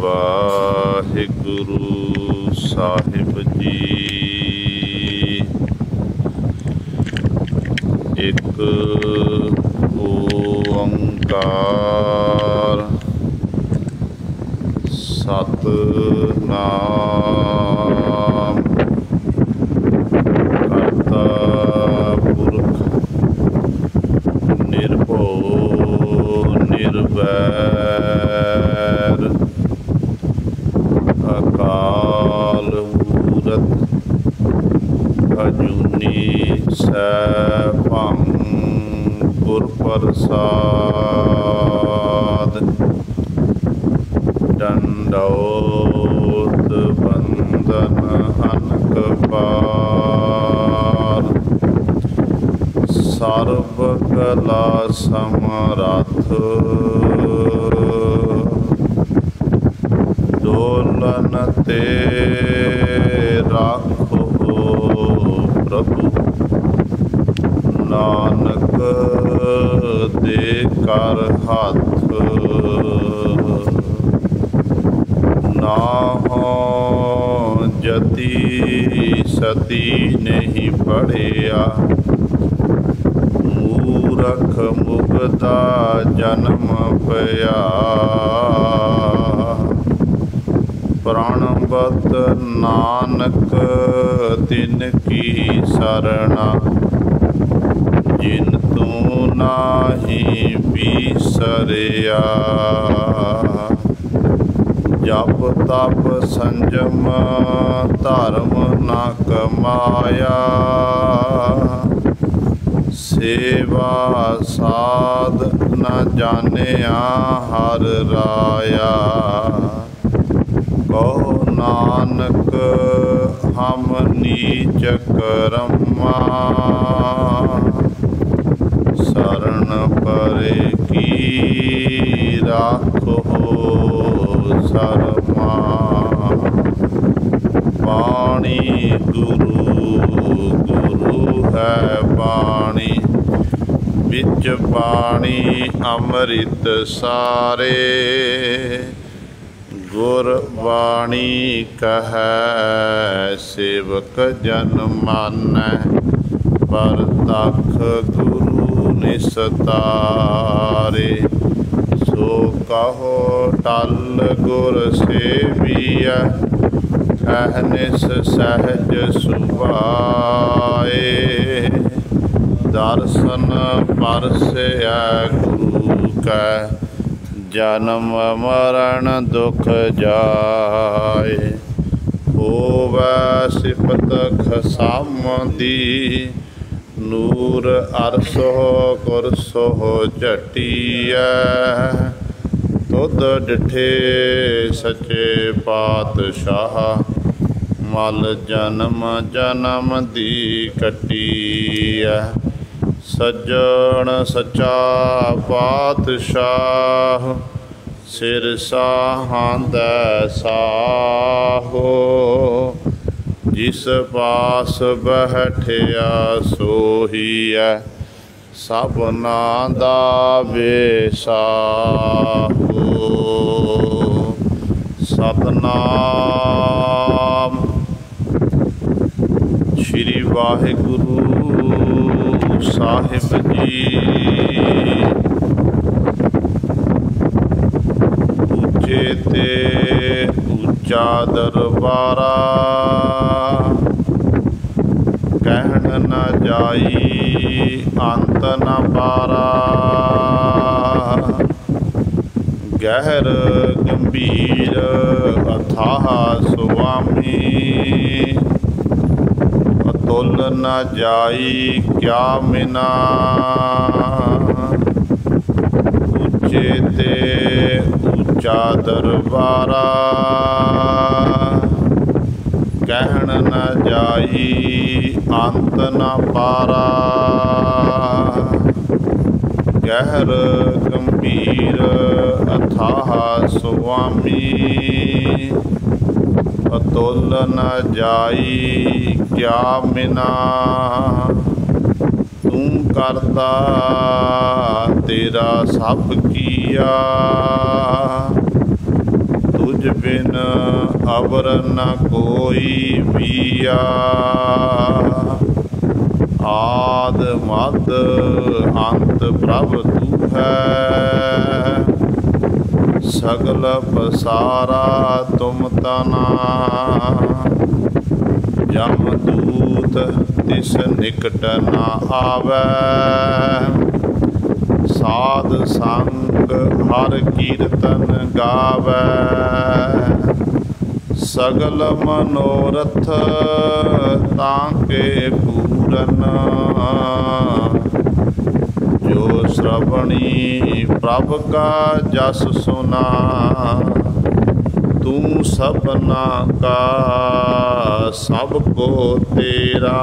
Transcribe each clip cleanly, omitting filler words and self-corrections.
वाहिगुरु साहिब जी। एक ओंकार सतनाम करता पुरख निर्भय निर्वैर अकाल मूरत अजूनी सैभं गुर प्रसाद। दंडौत बंदन अनक पार सर्व कला समरथ डोलन ते राखो प्रभु नानक दे कर हाथ नाहो जति सती नहीं पढ़िया मूरख मुगदा जन्म पया प्रणबत नानक तिनकी सरना जिन तू नाही बिसरिया जप तप संजम धर्म न कमाया सेवा साध न जानिया हर राया कहो नानक हम नीच कर्मा शरण परे की राखो शर्मा वाणी गुरु गुरु है वाणी बिच पानी अमृत सारे गुरबाणी कहै सेवक जन मानै परतख गुरु निस्तारे सो कहो टल गुर सेविया कहनिस सहज सुभाए दर्शन परसया गुरु कै जन्म मरण दुख जाए होवै सिफत खसामदी नूर अरसो कुरसो झटिया तुद डिठे सचे पातशाह मल जन्म जन्म दी कटिया सज्जन सच्चा पातशाह सिर साहांदै साहो जिस पास बैठिया सोहिया सबना दा बेसाहो सतनाम श्री वाहिगुरु साहिब जी। ऊंचे ते ऊंचा दरबारा कहन न जाई अंत न पारा गहर गंभीर अथाह स्वामी तुल न जाई क्या मिना ऊंचे ते ऊंचा दरबारा कहन न जाई अंत न पारा गहर गंभीर अथाह स्वामी अतुल न जाई क्या मिना तू करता तेरा सब किया तू तुझ बिन अवर न कोई बिया। आद मद अंत प्रभ तू है, सगल पसारा तुम तना। यमदूत तिस निकट न आवै, साध संग हर कीर्तन गावै। सगल मनोरथ तांके पूरन, जो श्रवणी प्रभ का जस सुना। तू सबना का सबको तेरा,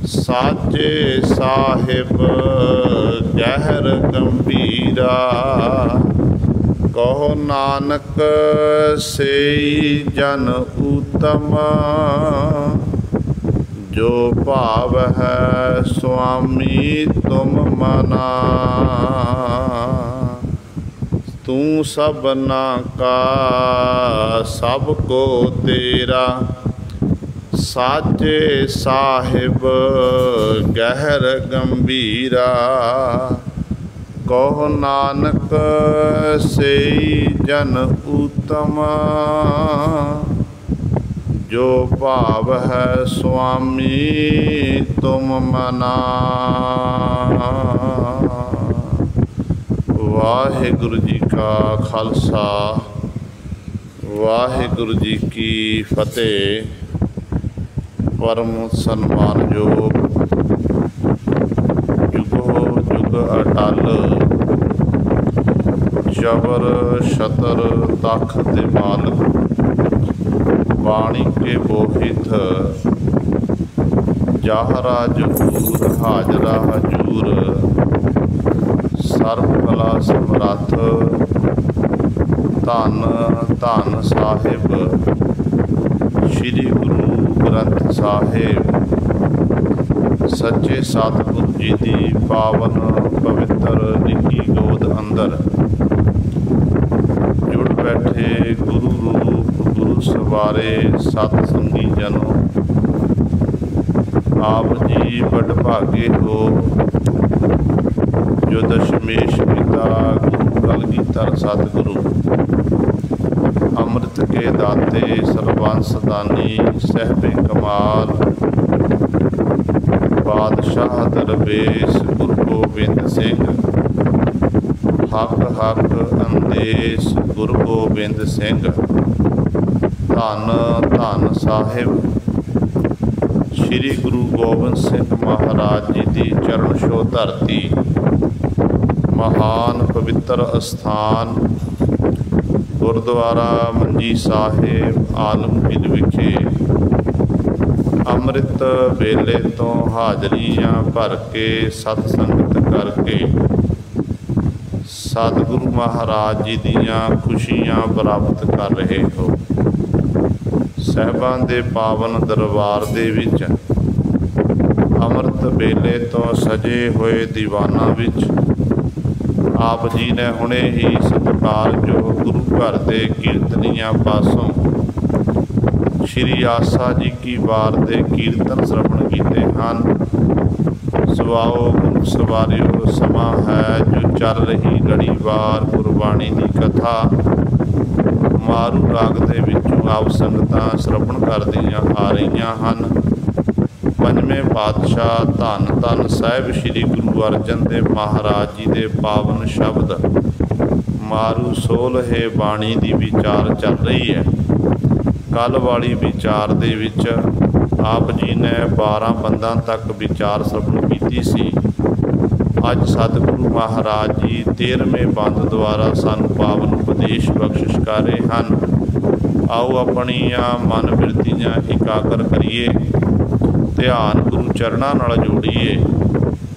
साचे साहिब गहर गंभीरा। कहो नानक सेई जन उत्तम, जो भाव है स्वामी तुम मना। तू सबना का सबको तेरा, साचे साहिब गहर गंभीरा। कहो नानक सेई जन उत्तम, जो भाव है स्वामी तुम मना। वाहिगुरु जी का खालसा, वाहिगुरु जी की फतेह। परम सन्मानयोग जुगो जुग अटल, जबर छतर तख्त मालक। बाणी के बोहित जाहरा जहूर, हाजरा हजूर। सर्वकला समरथ धन धन साहिब, श्री गुरु ग्रंथ साहिब। सच्चे सतगुरु जी की पावन पवित्र निकी गोद अंदर जुड़ बैठे गुरु रूप गुरु सवारे सतसंगी जनों। आप जी बड़भागे हो, जो दशमेश पिता गुरु कलगीधर सतगुरु, अमृत के दाते सर्वंस दानी सहबे कमाल। बादशाह दरवेश गुरु गोबिंद सिंह, हक हक अंदेश गुरु गोबिंद सिंह। धन धन साहिब श्री गुरु गोबिंद सिंह महाराज जी की चरण छो धरती। महान पवित्र अस्थान गुरुद्वारा मंजी साहिब आलमगीर विखे अमृत वेले तो हाजरियां भर के सतसंगत करके सतगुरु महाराज जी दियां खुशियां प्राप्त कर रहे हो। साहिबां दे पावन दरबार दे विच अमृत वेले तो सजे हुए दीवाना विच आप जी ने हुणे ही सत्कार जो गुरु घर के कीर्तनिया पासों श्री आसा जी की वार दे कीर्तन श्रवण किए हैं। सुआओ गुरु सवारियो, समा है जो चल रही लड़ीवार गुरबाणी की कथा। मारू राग दे विचों आप संगतां श्रवण करदियां आ रहीआं हन। पंजवें पातशाह धन धन साहिब श्री गुरु अर्जन देव महाराज जी के पावन शब्द मारू सोलहे बाणी की विचार चल रही है। कल वाली विचार दे विच आप जी ने 12 बंदा तक विचार श्रवण की सी। अज सतगुरु महाराज जी 13वें बंद द्वारा सानू पावन उपदेश बख्शिश कर रहे हैं। आओ अपनियां मन बिरतियां इकागर करिए, ध्यान गुरु चरणों नाल जोड़िए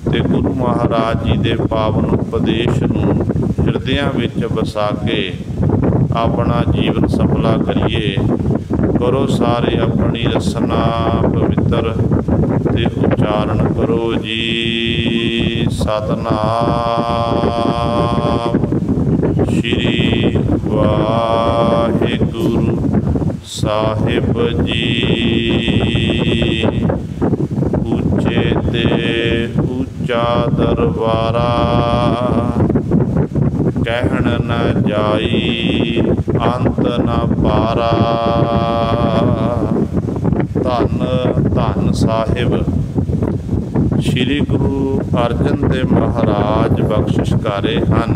ते गुरु महाराज जी के पावन उपदेश नूं हिरदियां विच वसा के अपना जीवन सफला करिए। करो सारे अपनी रसना पवित्र ते उच्चारण करो जी। सतनाम श्री ਵਾਹਿਗੁਰੂ ਸਾਹਿਬ ਜੀ। ਉੱਚੇ ਤੇ ਉੱਚਾ ਦਰਬਾਰਾ, ਕਹਿਣ ਨ ਜਾਈ ਅੰਤ ਨ ਪਾਰਾ। ਧੰਨ ਧੰਨ ਸਾਹਿਬ ਸ਼੍ਰੀ ਗੁਰੂ ਅਰਜਨ ਦੇਵ ਮਹਾਰਾਜ ਬਖਸ਼ਿਸ਼ ਕਰ ਰਹੇ ਹਨ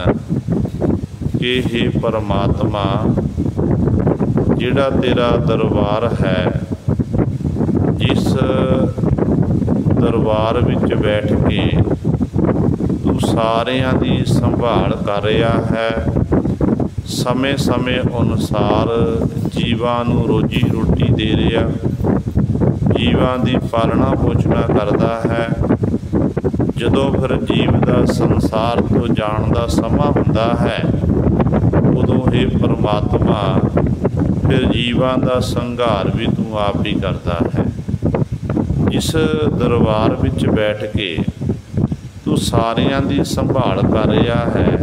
ਕਿ ਹੇ ਪਰਮਾਤਮਾ, ਜਿਹੜਾ ਤੇਰਾ ਦਰਬਾਰ ਹੈ, ਜਿਸ ਦਰਬਾਰ ਵਿੱਚ ਬੈਠ ਕੇ ਤੂੰ ਸਾਰਿਆਂ ਦੀ ਸੰਭਾਲ ਕਰ ਰਿਹਾ ਹੈ, ਸਮੇਂ ਸਮੇਂ ਅਨੁਸਾਰ ਜੀਵਾਂ ਨੂੰ ਰੋਜੀ ਰੋਟੀ ਦੇ ਰਿਹਾ, ਜੀਵਾਂ ਦੀ ਪਾਲਣਾ ਪੋਸ਼ਣਾ ਕਰਦਾ ਹੈ। ਜਦੋਂ ਫਿਰ ਜੀਵ ਦਾ ਸੰਸਾਰ ਤੋਂ ਜਾਣ ਦਾ ਸਮਾਂ ਹੁੰਦਾ ਹੈ, ਉਦੋਂ ਇਹ ਪਰਮਾਤਮਾ ਫਿਰ ਜੀਵਾਂ ਦਾ ਸੰਘਾਰ ਵੀ ਤੂੰ ਆਪ ਹੀ ਕਰਦਾ ਹੈ। ਇਸ ਦਰਬਾਰ ਵਿੱਚ ਬੈਠ ਕੇ ਤੂੰ ਸਾਰਿਆਂ ਦੀ ਸੰਭਾਲ ਕਰ ਰਿਹਾ ਹੈ।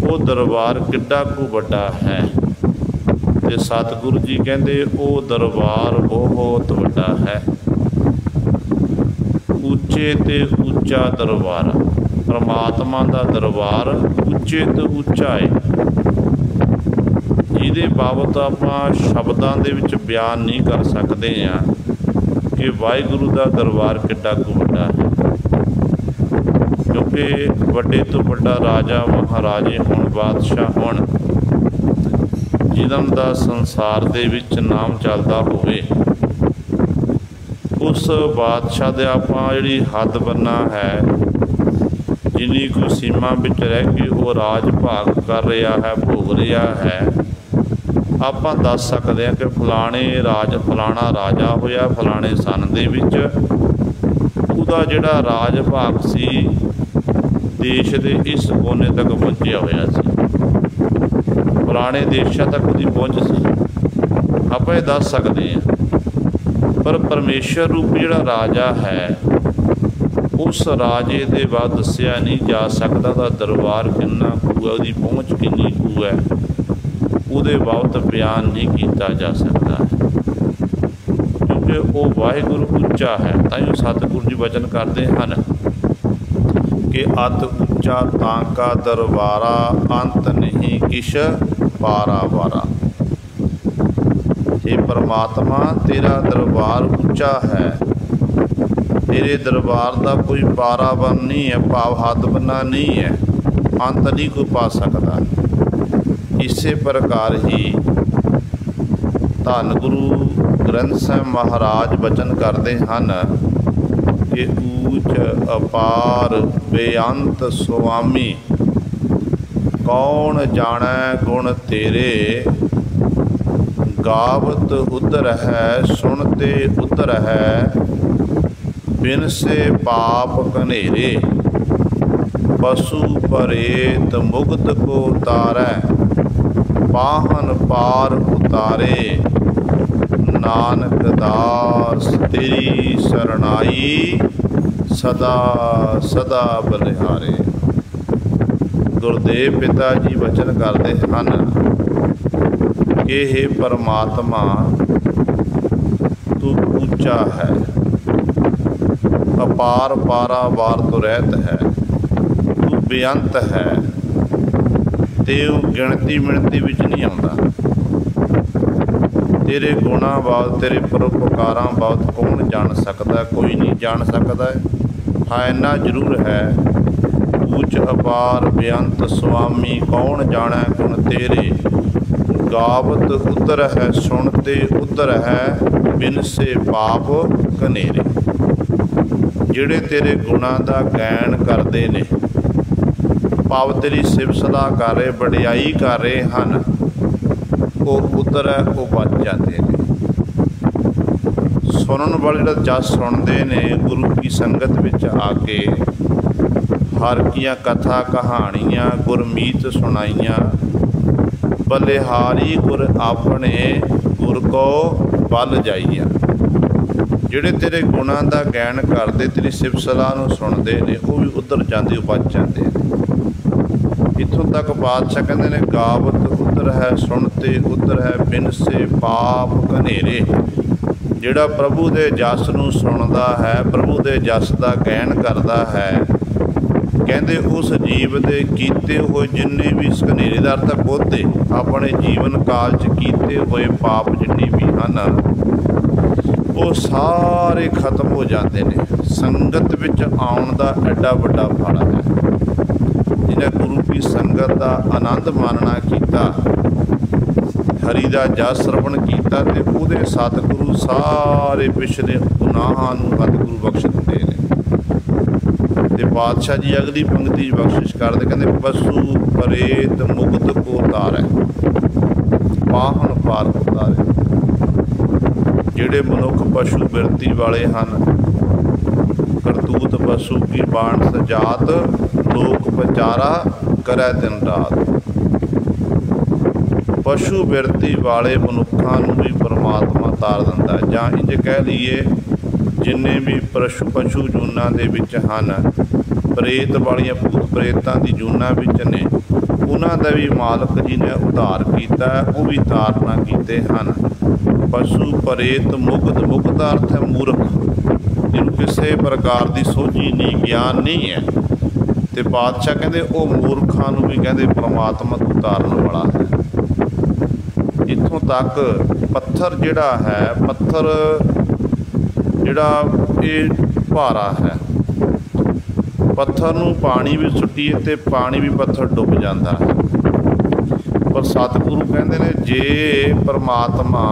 ਉਹ ਦਰਬਾਰ ਕਿੱਡਾ ਕੁ ਵੱਡਾ ਹੈ, ਤੇ ਸਤਿਗੁਰੂ ਜੀ ਕਹਿੰਦੇ ਉਹ ਦਰਬਾਰ ਬਹੁਤ ਵੱਡਾ ਹੈ। ਉੱਚੇ ਤੇ ਉੱਚਾ ਦਰਬਾਰ, ਪਰਮਾਤਮਾ ਦਾ ਦਰਬਾਰ ਉੱਚੇ ਤੋਂ ਉੱਚਾ ਹੈ, ਜਿਹਦੇ ਬਾਬਤ ਆਪਾਂ ਸ਼ਬਦਾਂ ਦੇ ਵਿੱਚ ਬਿਆਨ ਨਹੀਂ ਕਰ ਸਕਦੇ ਹਾਂ ਕਿ ਵਾਹਿਗੁਰੂ ਦਾ ਦਰਬਾਰ ਕਿੱਡਾ ਕੁ ਵੱਡਾ ਹੈ। ਕਿਉਂਕਿ ਵੱਡੇ ਤੋਂ ਵੱਡਾ ਰਾਜਾ ਮਹਾਰਾਜੇ ਹੋਣ, ਬਾਦਸ਼ਾਹ ਹੋਣ, ਜਿਨ੍ਹਾਂ ਦਾ ਸੰਸਾਰ ਦੇ ਵਿੱਚ ਨਾਮ ਚੱਲਦਾ ਹੋਵੇ, ਉਸ ਬਾਦਸ਼ਾਹ ਦੇ ਆਪਾਂ ਜਿਹੜੀ ਹੱਦ ਬੰਨਾ ਹੈ, ਜਿੰਨੀ ਕੁ ਸੀਮਾ ਵਿੱਚ ਰਹਿ ਕੇ ਉਹ ਰਾਜ ਭਾਗ ਕਰ ਰਿਹਾ ਹੈ, ਭੋਗ ਰਿਹਾ ਹੈ, ਆਪਾਂ ਦੱਸ ਸਕਦੇ ਹਾਂ ਕਿ ਫਲਾਣਾ ਰਾਜਾ ਹੋਇਆ ਫਲਾਣੇ ਸੰਨ ਦੇ ਵਿੱਚ, ਉਹਦਾ ਜਿਹੜਾ ਰਾਜ ਭਾਗ ਸੀ ਦੇਸ਼ ਦੇ ਇਸ ਕੋਨੇ ਤੱਕ ਪਹੁੰਚਿਆ ਹੋਇਆ ਸੀ, ਫਲਾਣੇ ਦੇਸ਼ਾਂ ਤੱਕ ਉਹਦੀ ਪਹੁੰਚ ਸੀ, ਆਪਾਂ ਇਹ ਦੱਸ ਸਕਦੇ ਹਾਂ। ਪਰ ਪਰਮੇਸ਼ਰ ਰੂਪ ਜਿਹੜਾ ਰਾਜਾ ਹੈ, ਉਸ ਰਾਜੇ ਦੇ ਬਾਅਦ ਦੱਸਿਆ ਨਹੀਂ ਜਾ ਸਕਦਾ ਉਹਦਾ ਦਰਬਾਰ ਕਿੰਨਾ ਕੁ ਹੈ, ਉਹਦੀ ਪਹੁੰਚ ਕਿੰਨੀ ਕੁ ਹੈ, ਉਹਦੇ ਬਾਬਤ ਬਿਆਨ ਨਹੀਂ ਕੀਤਾ ਜਾ ਸਕਦਾ ਹੈ, ਕਿਉਂਕਿ ਉਹ ਵਾਹਿਗੁਰੂ ਉੱਚਾ ਹੈ। ਤਾਂ ਹੀ ਸਤਿਗੁਰੂ ਜੀ ਵਚਨ ਕਰਦੇ ਹਨ ਕਿ ਅਤਿ ਉੱਚਾ ਤਾਂ ਕਾ ਦਰਬਾਰਾ, ਅੰਤ ਨਹੀਂ ਕਿਛ ਪਾਰਾਵਾਰਾ। हे परमात्मा, तेरा दरबार ऊंचा है, तेरे दरबार का कोई पारावन नहीं है, भाव हद बना नहीं है, अंत नहीं कोई पा सकता। इसे प्रकार ही धन गुरु ग्रंथ साहिब महाराज वचन करते हैं कि ऊच अपार बेअंत स्वामी, कौन जाने गुण तेरे, गावत उधर है सुनते उधर है, बिन से पाप कनेरे, पशु परेत मुक्त को उतारै, पाहन पार उतारे, नानक दास तेरी शरणाई, सदा सदा बलिहारे। गुरुदेव पिता जी वचन करते हैं कि हे परमात्मा, तू ऊंचा है, अपार पारावार तो रहत है, तू बेअंत है, तेऊ गिणती मिणती विच नहीं आउंदा। तेरे गुणा बाबत, तेरे परोपकारां बाबत कौन जान सकता, कोई नहीं जान सकता है। हाँ, इन्ना जरूर है, ऊच अपार बेअंत स्वामी, कौन जाने गुण तेरे, गावत उधर है सुनते उधर है, बिन से पाप कनेरे। ਜਿਹੜੇ ਤੇਰੇ ਗੁਣਾਂ ਦਾ ਗਾਇਨ ਕਰਦੇ ਨੇ, ਭਾਵ ਤੇਰੀ ਸਿਫਤ ਸਲਾਹ ਕਰ ਰਹੇ, ਵਡਿਆਈ ਕਰ ਰਹੇ ਹਨ, ਉਹ ਉਧਰ ਹੈ, ਉਹ ਬਚ ਜਾਂਦੇ ਨੇ। ਸੁਣਨ ਵਾਲੇ ਜਿਹੜਾ ਜਸ ਸੁਣਦੇ ਨੇ ਗੁਰੂ ਕੀ ਸੰਗਤ ਵਿੱਚ ਆ ਕੇ, ਹਰ ਕੀਆਂ ਕਥਾ ਕਹਾਣੀਆਂ ਗੁਰਮੀਤ ਸੁਣਾਈਆਂ, ਬਲਿਹਾਰੀ ਗੁਰ ਆਪਣੇ ਗੁਰ ਕੋ ਬਲ ਜਾਈਆ। ਜਿਹੜੇ ਤੇਰੇ ਗੁਣਾਂ ਦਾ ਗਾਇਨ ਕਰਦੇ, ਤੇਰੀ ਸਿਫਤ ਸਲਾਹ ਨੂੰ ਸੁਣਦੇ ਨੇ, ਉਹ ਵੀ ਉੱਧਰ ਜਾਂਦੇ, ਉਹ ਬਚ ਜਾਂਦੇ ਨੇ। ਇੱਥੋਂ ਤੱਕ ਬਾਦਸ਼ਾਹ ਕਹਿੰਦੇ ਨੇ, ਗਾਵਤ इधर है सुनते उधर है बिन से पाप घनेरे। ਜਿਹੜਾ ਪ੍ਰਭੂ ਦੇ ਜਸ ਨੂੰ ਸੁਣਦਾ ਹੈ, ਪ੍ਰਭੂ ਦੇ ਜਸ ਦਾ ਗਾਇਨ ਕਰਦਾ ਹੈ, ਕਹਿੰਦੇ ਉਸ ਜੀਵ ਦੇ ਕੀਤੇ ਹੋਏ ਜਿੰਨੇ ਵੀ ਘਨੇਰੇ ਦਾ ਅਰਥ ਬਹੁਤੇ ਆਪਣੇ ਜੀਵਨ ਕਾਲ 'ਚ ਕੀਤੇ ਹੋਏ ਪਾਪ ਜਿੰਨੇ ਵੀ ਹਨ ਉਹ ਸਾਰੇ ਖਤਮ ਹੋ ਜਾਂਦੇ ਨੇ। ਸੰਗਤ ਵਿੱਚ ਆਉਣ ਦਾ ਐਡਾ ਵੱਡਾ ਫਲ ਹੈ। ਜਿਹਨੇ ਗੁਰੂ ਕੀ ਸੰਗਤ ਦਾ ਆਨੰਦ ਮਾਣਨਾ ਕੀਤਾ, ਹਰੀ ਦਾ ਜਸ ਸਰਵਣ ਕੀਤਾ, ਤੇ ਉਹਦੇ ਸਤਿਗੁਰੂ ਸਾਰੇ ਪਿਛਲੇ ਗੁਨਾਹਾਂ ਨੂੰ ਸਤਿਗੁਰੂ ਬਖਸ਼ ਦਿੰਦੇ ਨੇ। ਤੇ ਪਾਤਸ਼ਾਹ ਜੀ ਅਗਲੀ ਪੰਕਤੀ 'ਚ ਬਖਸ਼ਿਸ਼ ਕਰਦੇ, ਕਹਿੰਦੇ ਪਸ਼ੂ ਪ੍ਰੇਤ ਮੁਕਤ ਕੋ ਤਾਰੈ ਪਾਹਣ ਪਾਰ ਉਤਾਰੈ। ਜਿਹੜੇ ਮਨੁੱਖ ਪਸ਼ੂ ਬਿਰਤੀ ਵਾਲੇ ਹਨ, ਕਰਤੂਤ ਪਸ਼ੂ ਕੀ ਬਾਣ ਸਜਾਤ ਲੋਕ ਵਿਚਾਰਾ ਕਰੈ ਦਿਨ ਰਾਤ। ਪਸ਼ੂ ਬਿਰਤੀ ਵਾਲੇ ਮਨੁੱਖਾਂ ਨੂੰ ਵੀ ਪਰਮਾਤਮਾ ਤਾਰ ਦਿੰਦਾ। ਜਾਂ ਇੰਝ ਕਹਿ ਲਈਏ ਜਿੰਨੇ ਵੀ ਪਸ਼ੂ ਜੂਨਾਂ ਦੇ ਵਿੱਚ ਹਨ, ਪ੍ਰੇਤ ਵਾਲੀਆਂ ਭੂਤ ਪ੍ਰੇਤਾਂ ਦੀ ਜੂਨਾਂ ਵਿੱਚ ਨੇ, ਉਹਨਾਂ ਦਾ ਵੀ ਮਾਲਕ ਜੀ ਨੇ ਉਧਾਰ ਕੀਤਾ, ਉਹ ਵੀ ਤਾਰਨਾ ਕੀਤੇ ਹਨ। ਪਸ਼ੂ ਪ੍ਰੇਤ ਮੁਕਤ, ਮੁਕਤ ਦਾ ਅਰਥ ਹੈ ਮੂਰਖ, ਜਿਹਨੂੰ ਕਿਸੇ ਪ੍ਰਕਾਰ ਦੀ ਸੋਝੀ ਨਹੀਂ, ਗਿਆਨ ਨਹੀਂ ਹੈ। ਤੇ ਪਾਤਸ਼ਾਹ ਕਹਿੰਦੇ ਉਹ ਮੂਰਖਾਂ ਨੂੰ ਵੀ ਕਹਿੰਦੇ ਪਰਮਾਤਮਾ ਤੋਂ ਤਾਰਨ ਵਾਲਾ ਹੈ। ਇੱਥੋਂ ਤੱਕ ਪੱਥਰ ਜਿਹੜਾ ਹੈ, ਪੱਥਰ ਜਿਹੜਾ ਇਹ ਭਾਰਾ ਹੈ, ਪੱਥਰ ਨੂੰ ਪਾਣੀ ਵੀ ਸੁੱਟੀਏ ਤੇ ਪਾਣੀ ਵੀ ਪੱਥਰ ਡੁੱਬ ਜਾਂਦਾ ਹੈ। ਪਰ ਸਤਿਗੁਰੂ ਕਹਿੰਦੇ ਨੇ ਜੇ ਪਰਮਾਤਮਾ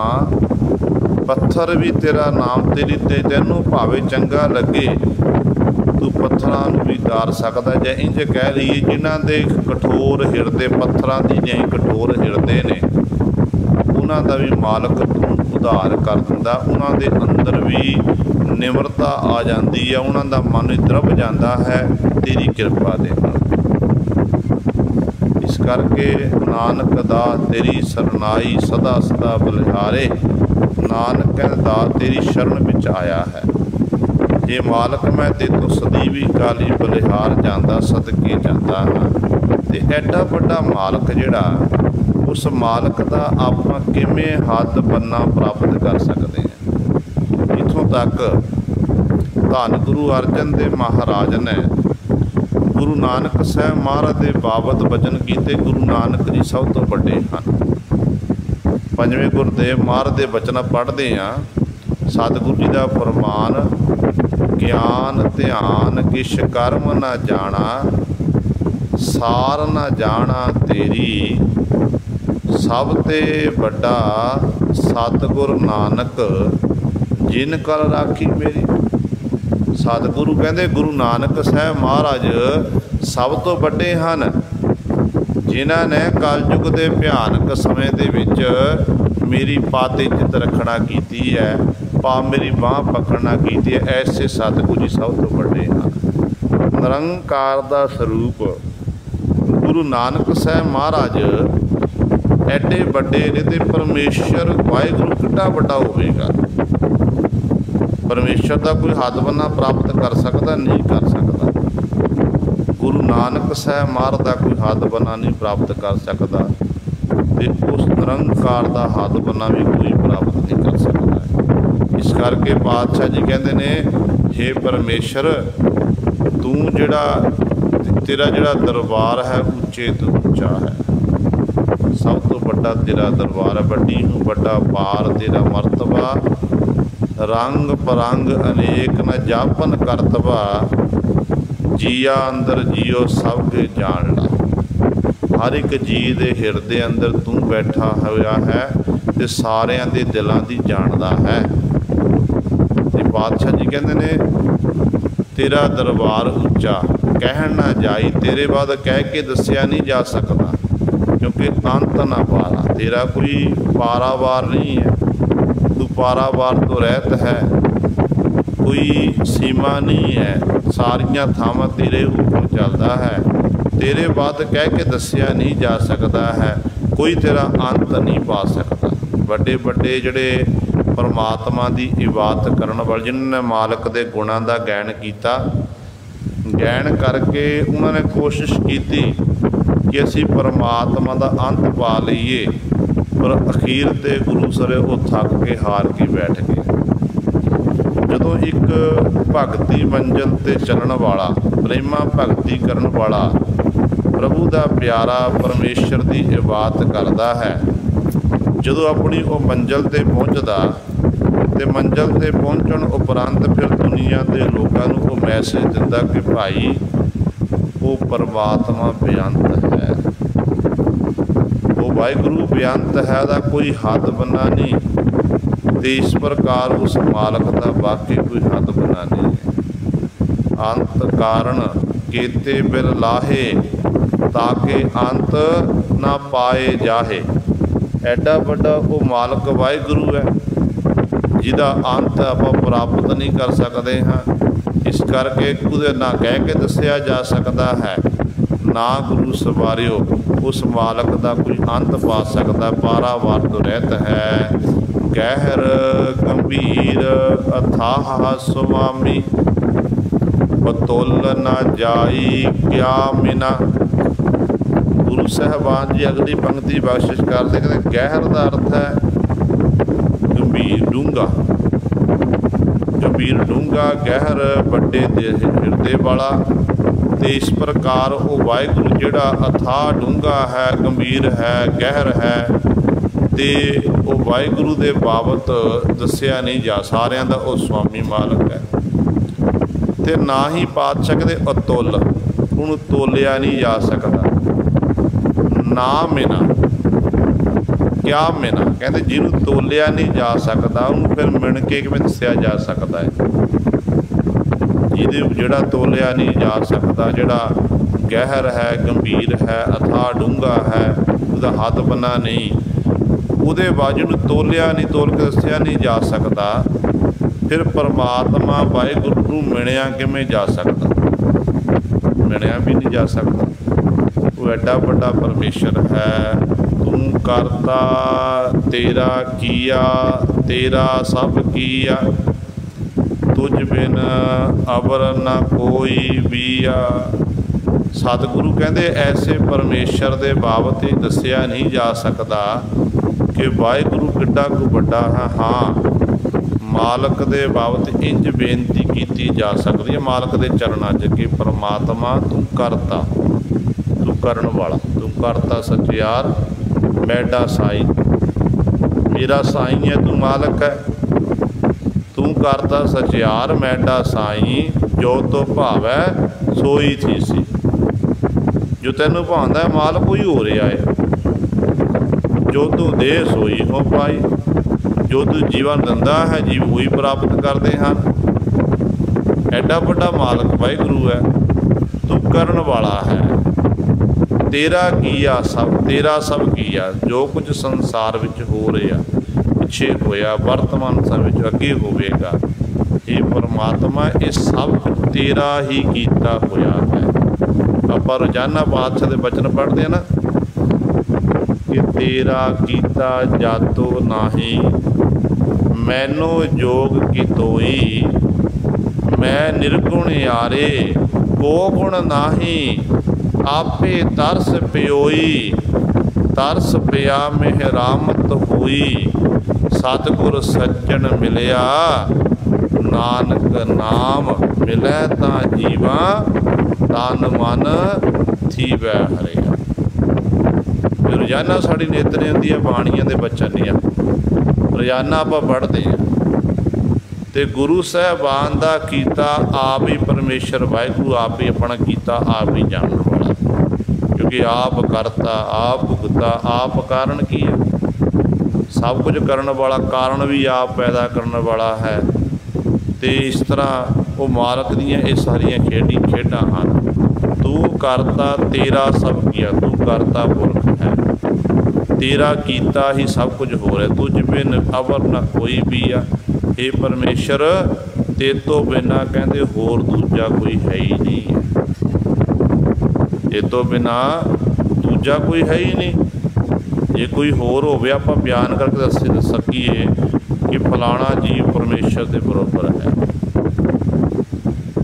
ਪੱਥਰ ਵੀ ਤੇਰਾ ਨਾਮ ਤੇਰੀ ਤੇ ਤੈਨੂੰ ਭਾਵੇਂ ਚੰਗਾ ਲੱਗੇ, ਤੂੰ ਪੱਥਰਾਂ ਨੂੰ ਵੀ ਤਾਰ ਸਕਦਾ। ਜਾਂ ਇੰਝ ਕਹਿ ਲਈਏ ਜਿਨ੍ਹਾਂ ਦੇ ਕਠੋਰ ਹਿਰਦੇ, ਪੱਥਰਾਂ ਦੀ ਜਿਹੀ ਕਠੋਰ ਹਿਰਦੇ ਨੇ, ਉਹਨਾਂ ਦਾ ਵੀ ਮਾਲਕ ਤੂੰ ਉਧਾਰ ਕਰ ਦਿੰਦਾ। ਉਹਨਾਂ ਦੇ ਅੰਦਰ ਵੀ ਨਿਮਰਤਾ ਆ ਜਾਂਦੀ ਹੈ, ਉਹਨਾਂ ਦਾ ਮਨ ਦਰਬ ਜਾਂਦਾ ਹੈ ਤੇਰੀ ਕਿਰਪਾ ਦੇ ਨਾਲ। ਇਸ ਕਰਕੇ ਨਾਨਕ ਦਾ ਤੇਰੀ ਸਰਨਾਈ ਸਦਾ ਸਦਾ ਬਲਿਹਾਰੇ। ਨਾਨਕ ਕਹਿੰਦਾ ਤੇਰੀ ਸ਼ਰਨ ਵਿੱਚ ਆਇਆ ਹੈ। ਜੇ ਮਾਲਕ ਮੈਂ ਤੇਤੋਂ ਸਦੀ ਵੀ ਕਾਲੀ ਬਲਿਹਾਰ ਜਾਂਦਾ, ਸਦਕੇ ਜਾਂਦਾ ਹਾਂ। ਤੇ ਐਡਾ ਵੱਡਾ ਮਾਲਕ ਜਿਹੜਾ, ਉਸ ਮਾਲਕ ਦਾ ਆਪਾਂ ਕਿਵੇਂ ਹੱਥ ਬੰਨਾ ਪ੍ਰਾਪਤ ਕਰ ਸਕਦੇ ਹਾਂ। ਇੱਥੋਂ ਤੱਕ ਧੰਨ ਗੁਰੂ ਅਰਜਨ ਦੇਵ ਮਹਾਰਾਜ ਨੇ ਗੁਰੂ ਨਾਨਕ ਸਾਹਿਬ ਮਹਾਰਾਜ ਦੇ ਬਾਬਤ ਬਚਨ ਕੀਤੇ। ਗੁਰੂ ਨਾਨਕ ਜੀ ਸਭ ਤੋਂ ਵੱਡੇ ਹਨ। ਪੰਜਵੇਂ ਗੁਰਦੇਵ ਮਹਾਰਾਜ ਦੇ ਬਚਨ ਪੜ੍ਹਦੇ ਹਾਂ। ਸਤਿਗੁਰੂ ਜੀ ਦਾ ਫਰਮਾਨ, ਗਿਆਨ ਧਿਆਨ ਕਿਛ ਕਰਮ ਨਾ ਜਾਣਾ, ਸਾਰ ਨਾ ਜਾਣਾ ਤੇਰੀ, ਸਭ ਤੇ ਵੱਡਾ ਸਤਿਗੁਰ ਨਾਨਕ ਜਿਨ ਕਲ ਰਾਖੀ ਮੇਰੀ। ਸਤਿਗੁਰੂ ਕਹਿੰਦੇ ਗੁਰੂ ਨਾਨਕ ਸਾਹਿਬ ਮਹਾਰਾਜ ਸਭ ਤੋਂ ਵੱਡੇ ਹਨ, ਜਿਨ੍ਹਾਂ ਨੇ ਕਲਯੁਗ ਦੇ ਭਿਆਨਕ ਸਮੇਂ ਦੇ ਵਿੱਚ ਮੇਰੀ ਪਤ ਇੱਜ਼ਤ ਰੱਖਣਾ ਕੀਤੀ ਹੈ, ਮੇਰੀ ਬਾਂਹ ਪਕੜਨਾ ਕੀਤੀ ਹੈ। ਐਸੇ ਸਤਿਗੁਰੂ ਜੀ ਸਭ ਤੋਂ ਵੱਡੇ ਹਨ। ਨਿਰੰਕਾਰ ਦਾ ਸਰੂਪ ਗੁਰੂ ਨਾਨਕ ਸਾਹਿਬ ਮਹਾਰਾਜ ਐਡੇ ਵੱਡੇ ਨੇ, ਤੇ ਪਰਮੇਸ਼ਰ ਵਾਹਿਗੁਰੂ ਕਿੱਡਾ ਵੱਡਾ ਹੋਵੇਗਾ। ਪਰਮੇਸ਼ਰ ਦਾ ਕੋਈ ਹੱਦ ਬੰਨਾ ਪ੍ਰਾਪਤ ਕਰ ਸਕਦਾ? ਨਹੀਂ ਕਰ ਸਕਦਾ। ਗੁਰੂ ਨਾਨਕ ਸਾਹਿਬ ਮਹਾਰਾਜ ਦਾ ਕੋਈ ਹੱਦ ਬੰਨਾ ਨਹੀਂ ਪ੍ਰਾਪਤ ਕਰ ਸਕਦਾ, ਤੇ ਉਸ ਨਿਰੰਕਾਰ ਦਾ ਹੱਦ ਬੰਨਾ ਵੀ ਕੋਈ ਪ੍ਰਾਪਤ ਨਹੀਂ ਕਰ ਸਕਦਾ। ਇਸ ਕਰਕੇ ਪਾਤਸ਼ਾਹ ਜੀ ਕਹਿੰਦੇ ਨੇ, ਹੇ ਪਰਮੇਸ਼ਰ ਤੂੰ ਜਿਹੜਾ, ਤੇਰਾ ਜਿਹੜਾ ਦਰਬਾਰ ਹੈ ਉੱਚੇ ਤੋਂ ਉੱਚਾ ਹੈ। ਸਭ ਤੋਂ ਵੱਡਾ ਤੇਰਾ ਦਰਬਾਰ ਹੈ, ਵੱਡੀ ਨੂੰ ਵੱਡਾ ਪਾਰ ਤੇਰਾ ਮਰਤਬਾ। ਰੰਗ ਪਰੰਗ ਅਨੇਕ ਨ ਜਾਪਨ ਕਰਤਬਾ, ਜੀਆ ਅੰਦਰ ਜੀਓ ਸਭ ਕੇ ਜਾਣ ਲਾ। ਹਰ ਇੱਕ ਜੀ ਦੇ ਹਿਰਦੇ ਅੰਦਰ ਤੂੰ ਬੈਠਾ ਹੋਇਆ ਹੈ ਤੇ ਸਾਰਿਆਂ ਦੇ ਦਿਲਾਂ ਦੀ ਜਾਣਦਾ ਹੈ। ਤੇ ਪਾਤਸ਼ਾਹ ਜੀ ਕਹਿੰਦੇ ਨੇ ਤੇਰਾ ਦਰਬਾਰ ਉੱਚਾ, ਕਹਿਣ ਨਾ ਜਾਈ, ਤੇਰੇ ਬਾਅਦ ਕਹਿ ਕੇ ਦੱਸਿਆ ਨਹੀਂ ਜਾ ਸਕਦਾ, ਕਿਉਂਕਿ ਅੰਤ ਨਾ ਪਾਰਾ। ਤੇਰਾ ਕੋਈ ਪਾਰਾਵਾਰ ਨਹੀਂ ਹੈ, ਤੂੰ ਪਾਰਾਵਾਰ ਤੋਂ ਰਹਿਤ ਹੈ, ਕੋਈ ਸੀਮਾ ਨਹੀਂ ਹੈ, ਸਾਰੀਆਂ ਥਾਵਾਂ ਤੇਰੇ ਉੱਪਰ ਚੱਲਦਾ ਹੈ। ਤੇਰੇ ਬਾਅਦ ਕਹਿ ਕੇ ਦੱਸਿਆ ਨਹੀਂ ਜਾ ਸਕਦਾ ਹੈ, ਕੋਈ ਤੇਰਾ ਅੰਤ ਨਹੀਂ ਪਾ ਸਕਦਾ। ਵੱਡੇ ਵੱਡੇ ਜਿਹੜੇ ਪਰਮਾਤਮਾ ਦੀ ਇਬਾਦਤ ਕਰਨ ਵਾਲੇ, ਜਿਨ੍ਹਾਂ ਨੇ ਮਾਲਕ ਦੇ ਗੁਣਾਂ ਦਾ ਗਾਇਨ ਕੀਤਾ, ਗਾਇਨ ਕਰਕੇ ਉਹਨਾਂ ਨੇ ਕੋਸ਼ਿਸ਼ ਕੀਤੀ कि असी परमात्मा का अंत पा लीए, पर अखीर ते गुरु सरे वो थक के हार के बैठ गए। जदों एक भगती मंजिल ते चलण वाला, प्रेमा भगती करन वाला प्रभु का प्यारा परमेश्वर की इबादत करता है, जदों अपनी वो मंजिल ते पहुँचता तो मंजिल ते पहुँचण उपरंत फिर दुनिया के लोगों को मैसेज दिंदा कि भाई वो परमात्मा बेअंत है, वो वाहिगुरू बेअंत है, दा कोई हद बना नहीं। तो इस प्रकार उस मालक का वाकई कोई हद बना नहीं है। अंत कारण केते बिल लाहे, ताके अंत ना पाए जाहे। एडा बड़ा वो मालक वाहिगुरू है जिहदा अंत आपां प्राप्त नहीं कर सकते हाँ। इस करके कुदे ना कह के दसिया जा सकता है, ना गुरु सवारियो उस मालक का कोई अंत पा सकता। पारावार तो रहत है, गहर गंभीर अथाह स्वामी, बतुल न जाई क्या मिना। गुरु साहबान जी अगली पंक्ति बख्शिश करते, कहते गहर का अर्थ है गंभीर डूंगा, गंभीर डूंगा गहर वड्डे हिरदे वाला। तो इस प्रकार वो वाहिगुरू जिहड़ा अथाह डूंगा है, गंभीर है, गहर है, तो वो वाहिगुरू के बाबत दसिया नहीं जा, सारिਆਂ ਦਾ वो स्वामी मालक है। तो ना ही पातशाह कहते अतुल, उन्होंने तोलिया नहीं जा सकता। ना मिना, क्या मिना, कहते जिन्होंने तोलिया नहीं जा सकता उन्होंने फिर मिण के किवें दसिया जा सकता है। जिहदे जिहड़ा तोलिया नहीं जा सकता, जिहड़ा गहर है, गंभीर है, अथाह डूंगा है, उसका हद बना नहीं, उहदे बाजू नूं तोलिया नहीं, तोल के दसिया नहीं जा सकता, फिर परमात्मा वाहिगुरू नूं मिणिया किवें जा सकता? मिणिया भी नहीं जा सकता। वो एडा बड़ा परमेश्वर है। तू करता तेरा किया, तेरा सब किया, तुझ बिन अबर न कोई बिया। सतगुरु कहते ऐसे परमेश्वर के बाबत ही दसिया नहीं जा सकता कि वाहिगुरू किड्डा को बड़ा है। हाँ, मालक के बाबत इंज बेनती की जा सकती है मालक के चरणों च कि परमात्मा तू करता, तू करन वाला, तू करता सचियार मैडा साई, मेरा साई है तू मालक है। तू करता सचियार मैडा साई, जो तो भावै सोई थी सी। जो तेनों भांदा है माल कोई हो रहा है, जो तू दे सोई हो पाई। जो तू जीवन दिंदा है जीव वही प्राप्त करते हैं। एडा बड़ा मालक वाहिगुरू है, तू करन वाला है। तेरा किया सब, तेरा सब किया, जो कुछ संसार विच हो रहा, पिछे होया, वर्तमान समय विच अगे होवेगा, ये परमात्मा ये सब कुछ तेरा ही कीता होया है। आप रोजाना पातशाह के बचन पढ़ते हैं ना कि तेरा कीता जातो नाही, मैनो जोग की तोई, मैं निर्गुण यारे को गुण नाही, आपे तरस प्योई, तरस पिया मेहरामत हुई, सतगुर सज्जन मिलिया, नानक नाम मिले ता जीवा, तन मन थी वै हरिया। रोजाना साड़ी नेतरियां दी बाणियां दे बचन ने रोजाना आप पढ़ते हैं, तो गुरु साहबान का कीता आप ही परमेश्वर वाहिगुरू आप ही अपना कीता आप ही जानने वाला, क्योंकि आप करता, आप भुगता, आप कारण की है, सब कुछ करने वाला, कारण भी आप पैदा करने वाला है। तो इस तरह वो मालक दियाँ ये सारिया खेडा हैं। तू करता तेरा सब किया, तू करता पुरख है, तेरा कीता ही सब कुछ हो रहा, तुझ बिन अवर न कोई भी आ। हे परमेश्वर ते तो बिना कहते होर दूजा कोई है ही नहीं है, ते तो बिना दूजा कोई है ही नहीं। जे कोई होर होवे आप बयान करके दस सकीए कि फलाना जीव परमेश्वर के बरोबर है,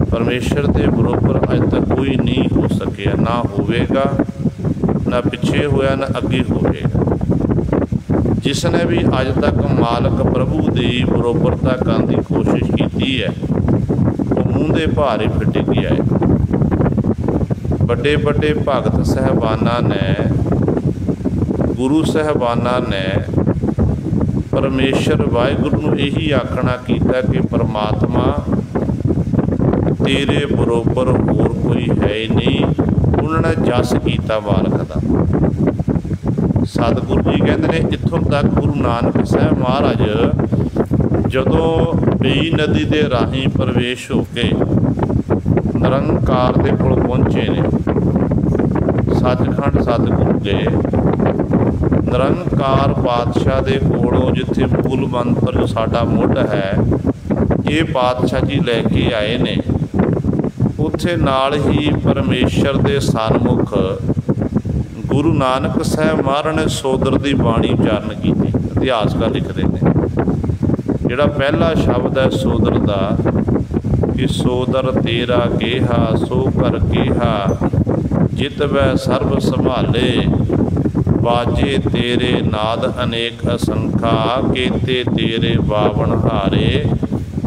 परमेश्वर के बरोबर अज तक कोई नहीं हो सके, ना होवेगा, ना पिछे होया ना अगे होवेगा। जिसने भी अज तक मालक प्रभु की बरोबरता करने की कोशिश की है वो मूँह के भारे फिट गया है। बड़े बड़े भगत साहबाना ने गुरु साहबाना ने परमेश्वर वाहिगुरू नूं यही आखना किया कि परमात्मा तेरे बरोबर होर कोई है ही नहीं। उन्होंने जस किया मालक का। सतगुरु जी कहते हैं इत्थों तक गुरु नानक साहब महाराज जदों बेई नदी के राही प्रवेश होके निरंकार के कोल पहुँचे ने, सचखंड सतगुरु गए निरंकार पातशाह के कोलों जिथे मूल मंत्र जो साडा मुढ़ है ये पातशाह जी लैके आए ने। उत्थे नाल ही परमेश्वर के सन्मुख गुरु नानक साहब महाराज ने सोदर की बाणी उचारण की। इतिहासकार लिखते हैं जिहड़ा पहला शब्द है सोदर का कि सोदर तेरा केहा सो कर केहा जित वै सर्व संभाले बाजे तेरे नाद अनेक असंखा केते तेरे बावन हारे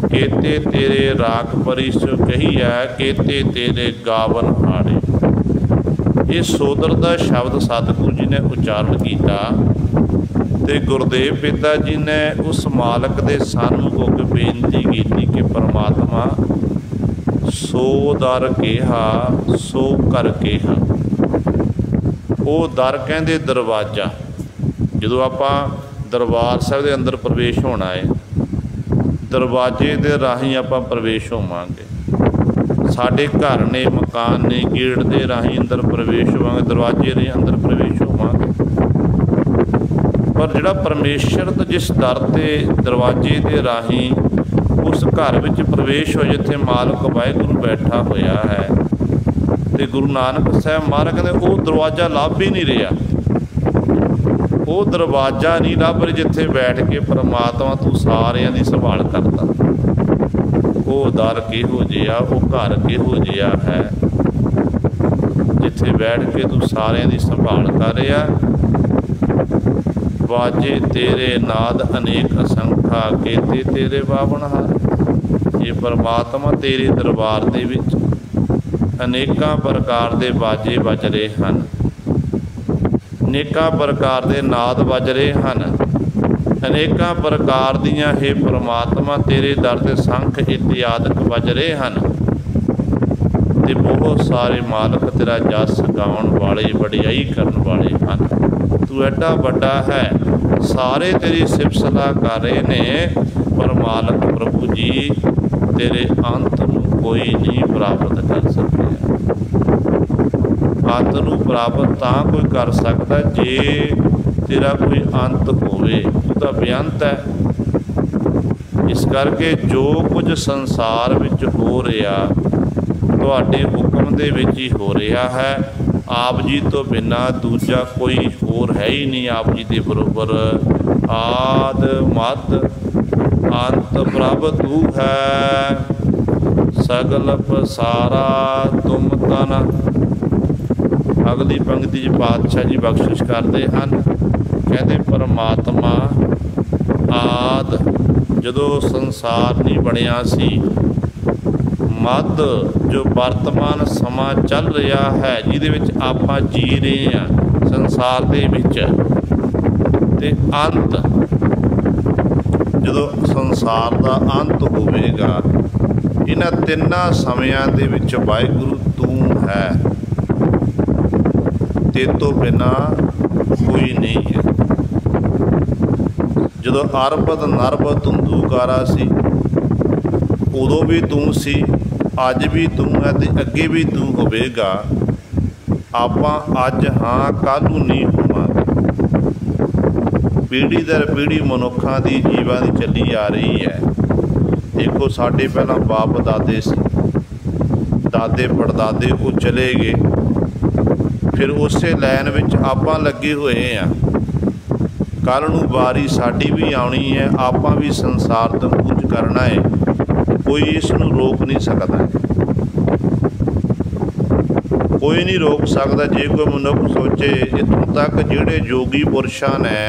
केते तेरे राख परिस कही है केते तेरे गावन हारे। ये सोदर का शब्द सतगुरु जी ने उचारण किया ते गुरुदेव पिता जी ने उस मालक के सन्मुख होकर बेनती की कि परमात्मा सो दर केहा सो कर केहा। वो दर कहते दरवाजा। जो आप दरबार साहब के अंदर प्रवेश होना है दरवाजे के राही आप प्रवेश होवांगे। साढ़े घर ने मकान ने गेट के राही अंदर प्रवेश होवांगे, दरवाजे के अंदर प्रवेश होवांगे। पर जिहड़ा परमेश्वर तो जिस दर ते दरवाजे के राही उस घर में प्रवेश हो जिथे मालक वाहिगुरू बैठा होया है तो गुरु नानक साहब महाराज कहते वो दरवाजा लभ ही नहीं रहा। वो दरवाजा नहीं लभ रहा जिथे बैठ के परमात्मा तू सारियां दी संभाल करता। वो दर किहो जिहा वो घर किहो जिहा है जिथे बैठ के तू सारियां दी संभाल कर रहा। बाजे तेरे नाद अनेक असंखा केते तेरे बावन हार। ये परमात्मा तेरे दरबार दे विच अनेकां प्रकार दे बाजे बज रहे हैं, अनेकां प्रकार दे नाद बज रहे हैं, अनेकां प्रकार दियां हे परमात्मा तेरे दर ते संख इत्यादक बज रहे हैं। ते बहुत सारे मालक तेरा जस गाउण वाले वडियाई करन वाले हैं। तू एडा वड्डा है सारे तेरी सिफत सलाह कर रहे ने। पर मालक प्रभु जी तेरे अंत नूं कोई नहीं प्राप्त कर सकता। अंत नूं प्राप्त तां कोई कर सकता जे तेरा कोई अंत होवे। तू तां बेअंत है। इस करके जो कुछ संसार विच हो रहा तुहाडे हुक्म दे विच ही हो रहा है। आप जी तो बिना दूजा कोई होर है ही नहीं। आप जी के बरोबर आद मद अंत प्रभ तू है सगल पसारा तुम तना। अगली पंक्ति च पातशाह जी बख्शिश करते हैं कहते परमात्मा आद जदों संसार नहीं बनया सी मद जो वर्तमान समा चल रहा है जिहदे विच आपां जी रहे हैं संसार दे विच ते अंत जदों संसार का अंत होवेगा इन्हां तिन्नां समयां दे विच वाहिगुरू तू है तेरे तो बिना कोई नहीं है। जदों अरबद नरबद धुंधुकारा सी उदों भी तू सी अज भी तू है तो अगे भी तू होवेगा। आपां अज हाँ कल नूं नहीं होवांगे। पीढ़ी दर पीढ़ी मनुखों की जीवां की चली आ रही है। देखो साडे पहलां बाप दादे सी दादे पड़दादे वो चले गए फिर उस लैन विच आपां लगे हुए हैं। कल नूं वारी साडी भी आउणी है। आपां भी संसार तो कूच करना है। कोई इस नूं रोक नहीं सकता। कोई नहीं रोक सकता। जे कोई मनुख सोचे, इतों तक जिहड़े जोगी पुरुषां ने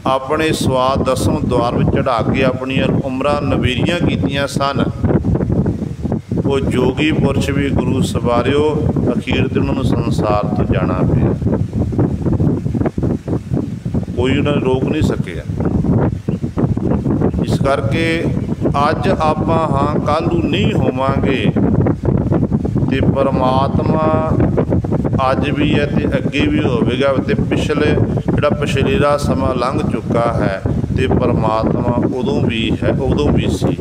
अपने स्वाद दसम द्वार में चढ़ा के अपनियां उमरां नवेरियां कीतियां सन, वो जोगी पुरुष भी गुरु सवारियो अखीर ते उन्होंने संसार तो जाना पिया। कोई उन्हें रोक नहीं सकिया। इस करके अज आपां हाँ कल नूं नहीं होवांगे ते परमात्मा अज भी है ते अगे भी होवेगा। ते पिछले जिहड़ा पिछलेरा समा लंघ चुका है ते परमात्मा उदों भी है, उदों भी सी।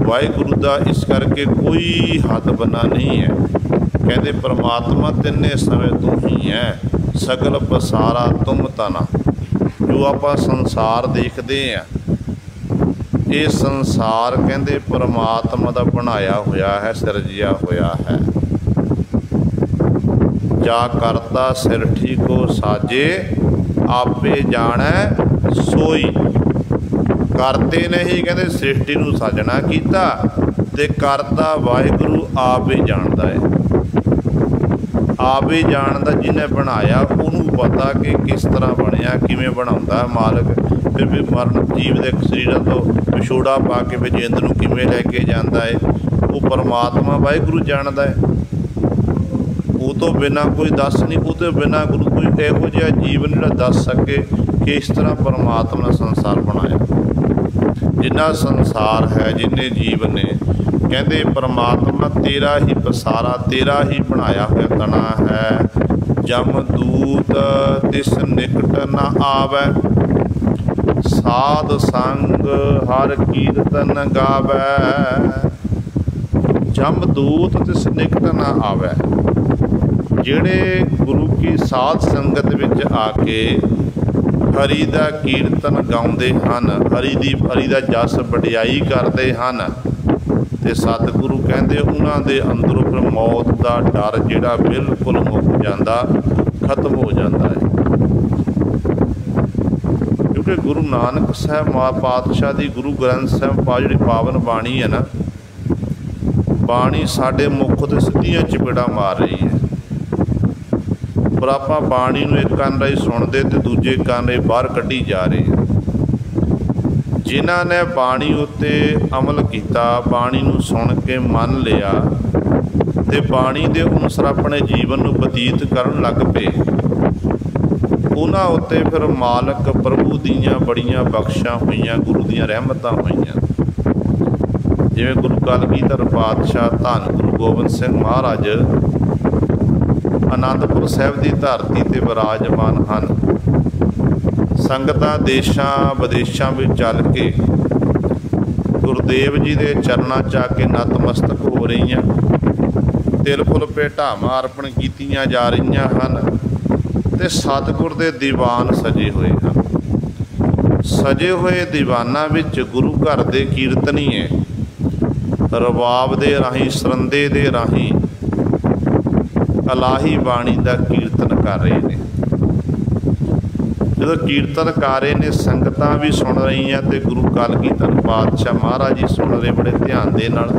वाहिगुरु का इस करके कोई हद बना नहीं है। कहते परमात्मा तिन्ने समय तू ही है, सगल पसारा तुम तना। जो आप संसार देखते हैं, ये संसार कहते परमात्मा का बनाया होया है, सिरजिया होया है। जा करता सिरठी को साजे, आपे जाने सोई। करते ने ही कहते सृष्टि नूं साजना कीता ते करता वाहिगुरु आप ही जानता है। आप ही जानता, जिन्हें बनाया उन्होंने पता कि किस तरह बनया, किवें बनाउंदा मालिक। फिर भी मरण जीव के शरीर तो विछोड़ा पा के भी जिंद नूं किवें लैके जांदा है, वो परमात्मा वाहिगुरु जानता है। वो तो बिना कोई दस नहीं, वो तो बिना गुरु कोई इहो जिहा जीवन जिहड़ा दस सके कि इस तरह परमात्मा ने संसार बनाया। जिन्ना संसार है, जिन्ने जीव ने, कहते परमात्मा तेरा ही पसारा, तेरा ही बनाया हुआ तना है। जमदूत तिस निकट न आवे, साध संग हर कीर्तन गावे। जमदूत तिस निकट न आवे, जिहड़े गुरु की साध संगत विच आके हरि दा कीर्तन गाउंदे हन, हरि दा जस वडियाई करते हैं, ते सतगुरु कहते उन्हां दे अंदरों फिर मौत का डर जिहड़ा बिल्कुल मुक जाता, खत्म हो जाता है। क्योंकि गुरु नानक साहब पातशाह की गुरु ग्रंथ साहब जिहड़ी पावन बाणी है ना, बाणी साडे मुख ते सीधियां चपेड़ा मार रही है। पर आप बाणी नूं एक कान राही सुनते तो दूजे कान राही बाहर कढ़ी जा रहे हैं। जिन्हां ने बाणी उत्ते अमल किया, बाणी नूं सुन के मन लिया ते बाणी दे अनुसार अपने जीवन नूं बतीत करन लग पे, उन्हां उत्ते फिर मालक प्रभु दीयां बड़ियां बख्शां होईयां, गुरु दीयां रहमतां होईयां। जिवें गुरु कलगीधर पातशाह धन गुरु गोबिंद सिंह महाराज आनंदपुर साहिब की धरती ते विराजमान हैं। संगतां देशां विदेशां में चल के गुरुदेव जी के चरणों च आके नतमस्तक हो रही हैं, तिल फुल भेटावां अर्पण कीतियां जा रही हैं ते सतगुर दे दीवान सजे हुए हैं। सजे हुए दीवानां विच गुरु घर दे कीर्तनीए रबाब दे राही, सरंदे दे राही अलाही बाणी का कीर्तन कर रहे हैं। जो कीर्तन कर रहे हैं, संगतां भी सुन रही हैं तो गुरु कलगीधर पातशाह महाराज जी सुन रहे बड़े ध्यान दे नाल।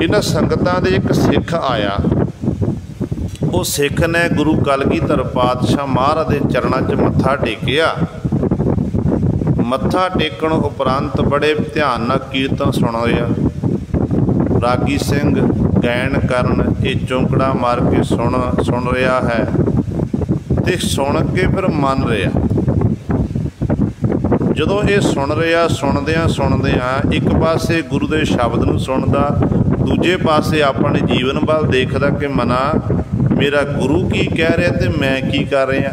इन्हां संगतां दे एक सिख आया, वो सिख ने गुरु कलगीधर पातशाह महाराज के चरणों च मत्था टेकिया। मत्था टेकण उपरंत बड़े ध्यान नाल कीर्तन सुन रहा। रागी सिंह गैन करन ये चौंकड़ा मार के सुन रहा है ते सुन के फिर मन रहा। जदों ये सुन रहा, सुनदियां एक पासे गुरु के शब्द नूं सुनदा, दूजे पासे अपने जीवन वाल देखदा कि मना मेरा गुरु की कह रहा तो मैं की कर रहा।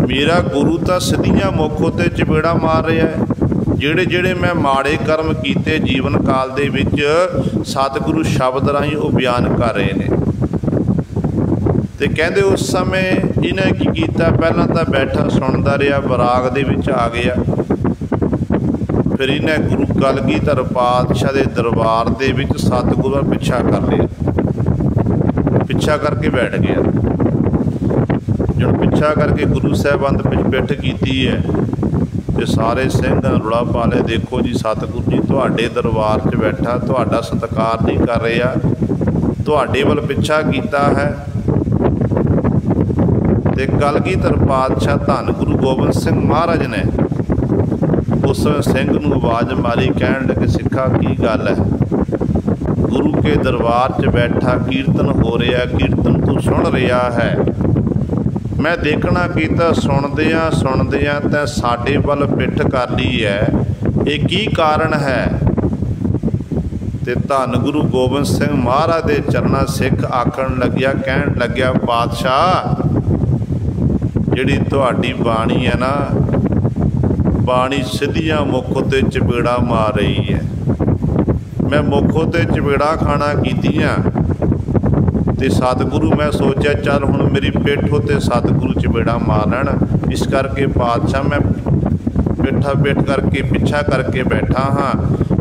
मेरा गुरु तो सीधियां मुख उत्ते चपेड़ा मार रहा है। ਜਿਹੜੇ ਜਿਹੜੇ मैं माड़े कर्म किए जीवन काल दे विच सतगुरु शब्द राही वो बयान कर रहे हैं। तो कहते उस समय इन्हें की किया, पहला तो बैठा सुनता रहा, बराग दे विच आ गया। फिर इन्हें गुरु कलगीधर पातशाह के दरबार दे विच सतगुरु पिछा कर लिया, पिछा करके बैठ गया। जो पिछा करके गुरु साहबान पिछ बैठ की है ਤੇ ਸਾਰੇ ਸਿੰਘਾਂ ਰੌਲਾ ਪਾ ਲਿਆ, ਦੇਖੋ ਜੀ ਸਤਿਗੁਰੂ ਜੀ ਤੁਹਾਡੇ ਦਰਬਾਰ 'ਚ ਬੈਠਾ, ਤੁਹਾਡਾ ਸਤਿਕਾਰ ਨਹੀਂ ਕਰ ਰਿਹਾ, ਤੁਹਾਡੇ ਵੱਲ ਪਿੱਛਾ ਕੀਤਾ ਹੈ। ਤੇ ਕਲਗੀਧਰ ਪਾਤਸ਼ਾਹ ਧੰਨ ਗੁਰੂ ਗੋਬਿੰਦ ਸਿੰਘ ਮਹਾਰਾਜ ਨੇ ਉਸ ਸਿੰਘ ਨੂੰ ਆਵਾਜ਼ ਮਾਰੀ, ਕਹਿਣ ਲੱਗੇ ਸਿੱਖਾ ਕੀ ਗੱਲ ਹੈ? ਗੁਰੂ ਕੇ ਦਰਬਾਰ 'ਚ ਬੈਠਾ ਕੀਰਤਨ ਹੋ ਰਿਹਾ, ਕੀਰਤਨ ਤੂੰ ਸੁਣ ਰਿਹਾ ਹੈ, ਮੈਂ ਦੇਖਣਾ ਕੀਤਾ, ਸੁਣਦਿਆਂ ਤੈਂ ਸਾਡੇ ਵੱਲ ਪਿੱਠ ਕਰ ਲਈ ਹੈ, ਇਹ ਕੀ ਕਾਰਨ ਹੈ? ਤੇ ਧੰਨ ਗੁਰੂ ਗੋਬਿੰਦ ਸਿੰਘ ਮਹਾਰਾਜ ਦੇ ਚਰਨਾਂ ਸਿੱਖ ਆਖਣ ਲੱਗਿਆ, ਕਹਿਣ ਲੱਗਿਆ ਪਾਤਸ਼ਾਹ ਜਿਹੜੀ ਤੁਹਾਡੀ ਬਾਣੀ ਹੈ ਨਾ, ਬਾਣੀ ਸਿੱਧੀਆਂ ਮੁੱਖ ਉੱਤੇ ਚਪੇੜਾ ਮਾਰ ਰਹੀ ਹੈ, ਮੈਂ ਮੁੱਖ ਉੱਤੇ ਚਪੇੜਾ ਖਾਣਾ ਕੀਤੀਆਂ ਤੇ ਸਤਿਗੁਰੂ ਮੈਂ ਸੋਚਿਆ ਚੱਲ ਹੁਣ ਮੇਰੀ ਪਿੱਠ ਉੱਤੇ ਸਤਿਗੁਰੂ ਚਪੇੜਾ ਮਾਰ ਲੈਣ, ਇਸ ਕਰਕੇ ਪਾਤਸ਼ਾਹ ਮੈਂ ਪਿੱਠ ਕਰਕੇ ਪਿੱਛਾ ਕਰਕੇ ਬੈਠਾ ਹਾਂ।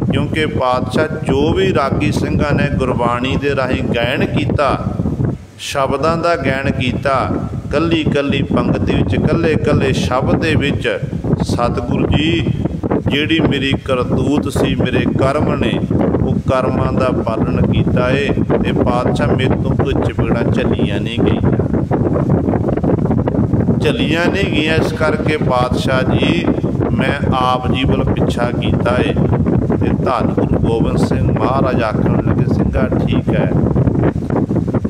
ਕਿਉਂਕਿ ਪਾਤਸ਼ਾਹ ਜੋ ਵੀ ਰਾਗੀ ਸਿੰਘਾਂ ਨੇ ਗੁਰਬਾਣੀ ਦੇ ਰਾਹੀਂ ਗਾਇਨ ਕੀਤਾ, ਸ਼ਬਦਾਂ ਦਾ ਗਾਇਨ ਕੀਤਾ, ਕੱਲੀ ਕੱਲੀ ਪੰਗਤੀ ਵਿੱਚ, ਕੱਲੇ ਕੱਲੇ ਸ਼ਬਦ ਦੇ ਵਿੱਚ ਸਤਿਗੁਰੂ ਜੀ ਜਿਹੜੀ ਮੇਰੀ ਕਰਤੂਤ ਸੀ, ਮੇਰੇ ਕਰਮ ਨੇ, ਉਹ ਕਰਮਾਂ ਦਾ ਪਾਲਣ ਕੀਤਾ ਏ ਤੇ ਪਾਤਸ਼ਾਹ ਮੇਰੇ ਤੋਂ ਕੋਈ ਚਪੇੜਾਂ ਝੱਲੀਆਂ ਨਹੀਂ ਗਈਆਂ। ਇਸ ਕਰਕੇ ਪਾਤਸ਼ਾਹ ਜੀ ਮੈਂ ਆਪ ਜੀ ਵੱਲ ਪਿੱਛਾ ਕੀਤਾ ਏ। ਤੇ ਧੰਨ ਗੁਰੂ ਗੋਬਿੰਦ ਸਿੰਘ ਮਹਾਰਾਜ ਆਖਣ ਲੱਗੇ, ਸਿੰਘਾ ਠੀਕ ਹੈ,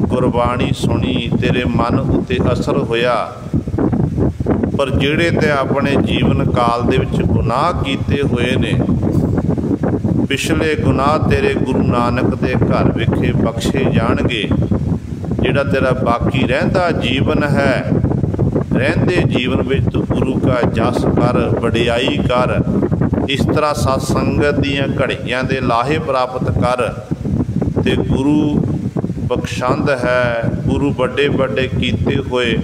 ਗੁਰਬਾਣੀ ਸੁਣੀ, ਤੇਰੇ ਮਨ ਉੱਤੇ ਅਸਰ ਹੋਇਆ, ਪਰ ਜਿਹੜੇ ਤੇ ਆਪਣੇ ਜੀਵਨ ਕਾਲ ਦੇ ਵਿੱਚ ਗੁਨਾਹ ਕੀਤੇ ਹੋਏ ਨੇ, ਪਿਛਲੇ ਗੁਨਾਹ ਤੇਰੇ ਗੁਰੂ ਨਾਨਕ ਦੇ ਘਰ ਵਿਖੇ ਬਖਸ਼ੇ ਜਾਣਗੇ। ਜਿਹੜਾ ਤੇਰਾ ਬਾਕੀ ਰਹਿੰਦਾ ਜੀਵਨ ਹੈ, ਰਹਿੰਦੇ ਜੀਵਨ ਵਿੱਚ ਤੂੰ ਗੁਰੂ ਕਾ ਜਸ ਕਰ, ਵਡਿਆਈ ਕਰ, ਇਸ ਤਰ੍ਹਾਂ ਸਤ ਸੰਗਤ ਦੀਆਂ ਘੜੀਆਂ ਦੇ ਲਾਹੇ ਪ੍ਰਾਪਤ ਕਰ। ਤੇ ਗੁਰੂ ਬਖਸ਼ੰਦ ਹੈ, ਗੁਰੂ ਵੱਡੇ ਵੱਡੇ ਕੀਤੇ ਹੋਏ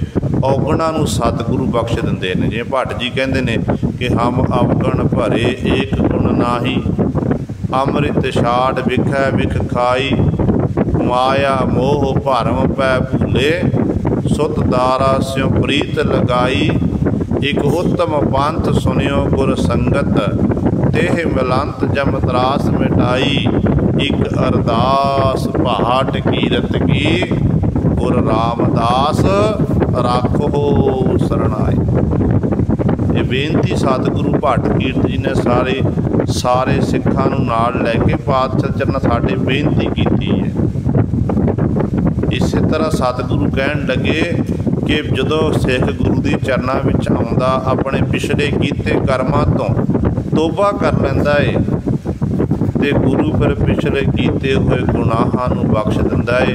ਔਗਣਾਂ ਨੂੰ ਸਤਿਗੁਰੂ ਬਖਸ਼ ਦਿੰਦੇ ਨੇ। ਜਿਵੇਂ ਭੱਟ ਜੀ ਕਹਿੰਦੇ ਨੇ ਕਿ ਹਮ ਅਵਗਣ ਭਰੇ ਏਕ ਗੁਣ ਨਾਹੀ, ਅੰਮ੍ਰਿਤ ਛਾੜ ਵਿਖੈ ਵਿਖ ਖਾਈ, ਮਾਇਆ ਮੋਹ ਭਰਮ ਪੈ ਭੂਲੇ, ਸੁਤ ਦਾਰਾ ਸਿਉ ਪ੍ਰੀਤ ਲਗਾਈ, ਇਕ ਉੱਤਮ ਪੰਥ ਸੁਨਿਓ ਗੁਰ ਸੰਗਤ, ਤੇਹ ਮਿਲੰਤ ਜਮ ਤਰਾਸ ਮਿਟਾਈ, ਇਕ ਅਰਦਾਸ ਪਹਾਟ ਕੀਰਤ ਕੀ, ਗੁਰ ਰਾਮਦਾਸ ਰਾਖੋ ਸਰਣਾਈ। ਇਹ ਬੇਨਤੀ ਸਤਿਗੁਰੂ ਭੱਟ ਕੀਰਤ ਜੀ ਨੇ ਸਾਰੇ ਸਿੱਖਾਂ ਨੂੰ ਨਾਲ ਲੈ ਕੇ ਪਾਤਸ਼ਾਹ ਚਰਨਾਂ ਸਾਡੇ ਬੇਨਤੀ ਕੀਤੀ ਹੈ। ਇਸੇ ਤਰ੍ਹਾਂ ਸਤਿਗੁਰੂ ਕਹਿਣ ਲੱਗੇ ਕਿ ਜਦੋਂ ਸਿੱਖ ਗੁਰੂ ਦੀ ਚਰਨਾਂ ਵਿੱਚ ਆਉਂਦਾ, ਆਪਣੇ ਪਿਛਲੇ ਕੀਤੇ ਕਰਮਾਂ ਤੋਂ ਤੋਬਾ ਕਰ ਲੈਂਦਾ ਏ ਤੇ ਗੁਰੂ ਫਿਰ ਪਿਛਲੇ ਕੀਤੇ ਹੋਏ ਗੁਨਾਹਾਂ ਨੂੰ ਬਖਸ਼ ਦਿੰਦਾ ਏ।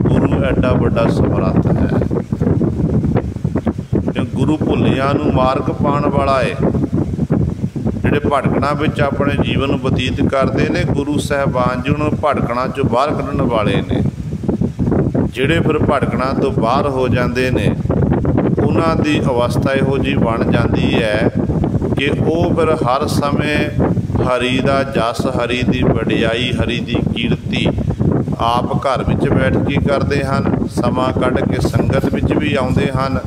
ਗੁਰੂ ਐਡਾ ਵੱਡਾ ਸਮਰੱਥ ਹੈ, ਗੁਰੂ ਭੁੱਲਿਆਂ ਨੂੰ ਮਾਰਗ ਪਾਉਣ ਵਾਲਾ ਏ। ਜਿਹੜੇ ਭਟਕਣਾ ਵਿੱਚ ਆਪਣੇ ਜੀਵਨ ਨੂੰ ਬਤੀਤ ਕਰਦੇ ਨੇ, ਗੁਰੂ ਸਾਹਿਬਾਨ ਜੀ ਉਹਨਾਂ ਨੂੰ ਭਟਕਣਾ 'ਚੋਂ ਬਾਹਰ ਕੱਢਣ ਵਾਲੇ ਨੇ। ਜਿਹੜੇ ਫਿਰ ਭਟਕਣਾ ਤੋਂ ਬਾਹਰ ਹੋ ਜਾਂਦੇ ਨੇ, ਉਹਨਾਂ ਦੀ ਅਵਸਥਾ ਇਹੋ ਜਿਹੀ ਬਣ ਜਾਂਦੀ ਹੈ ਕਿ ਉਹ ਫਿਰ ਹਰ ਸਮੇਂ ਹਰੀ ਦਾ ਜਸ, ਹਰੀ ਦੀ ਵਡਿਆਈ, ਹਰੀ ਦੀ ਕੀਰਤੀ ਆਪ ਘਰ ਵਿੱਚ ਬੈਠ ਕੇ ਕਰਦੇ ਹਨ, ਸਮਾਂ ਕੱਢ ਕੇ ਸੰਗਤ ਵਿੱਚ ਵੀ ਆਉਂਦੇ ਹਨ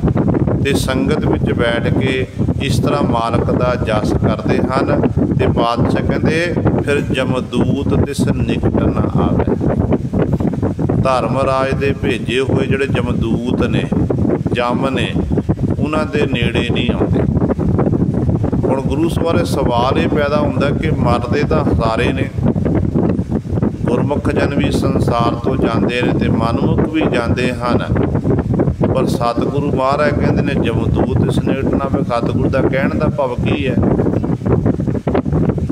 ਤੇ ਸੰਗਤ ਵਿੱਚ ਬੈਠ ਕੇ ਇਸ ਤਰ੍ਹਾਂ ਮਾਲਕ ਦਾ ਜਸ ਕਰਦੇ ਹਨ। ਤੇ ਪਾਤਸ਼ਾਹ ਕਹਿੰਦੇ ਫਿਰ ਜਮਦੂਤ ਤਿਸ ਨਿਕਟ ਨਾ ਆਵੇ। ਧਰਮ ਰਾਜ ਦੇ ਭੇਜੇ ਹੋਏ ਜਿਹੜੇ ਜਮਦੂਤ ਨੇ, ਜਮ ਨੇ, ਉਹਨਾਂ ਦੇ ਨੇੜੇ ਨਹੀਂ ਆਉਂਦੇ। ਹੁਣ ਗੁਰੂ ਸਵਾਰੇ ਸਵਾਲ ਇਹ ਪੈਦਾ ਹੁੰਦਾ ਕਿ ਮਰਦੇ ਤਾਂ ਸਾਰੇ ਨੇ, ਗੁਰਮੁਖ ਜਨ ਵੀ ਸੰਸਾਰ ਤੋਂ ਜਾਂਦੇ ਨੇ ਤੇ ਮਨਮੁਖ ਵੀ ਜਾਂਦੇ ਹਨ, ਪਰ ਸਤਿਗੁਰੂ ਮਹਾਰਾਜ ਕਹਿੰਦੇ ਨੇ ਜਮਦੂਤ ਇਸ ਨੇੜੇ ਨਾ ਆਵੇ। ਸਤਿਗੁਰੂ ਦਾ ਕਹਿਣ ਦਾ ਭਾਵ ਕੀ ਹੈ?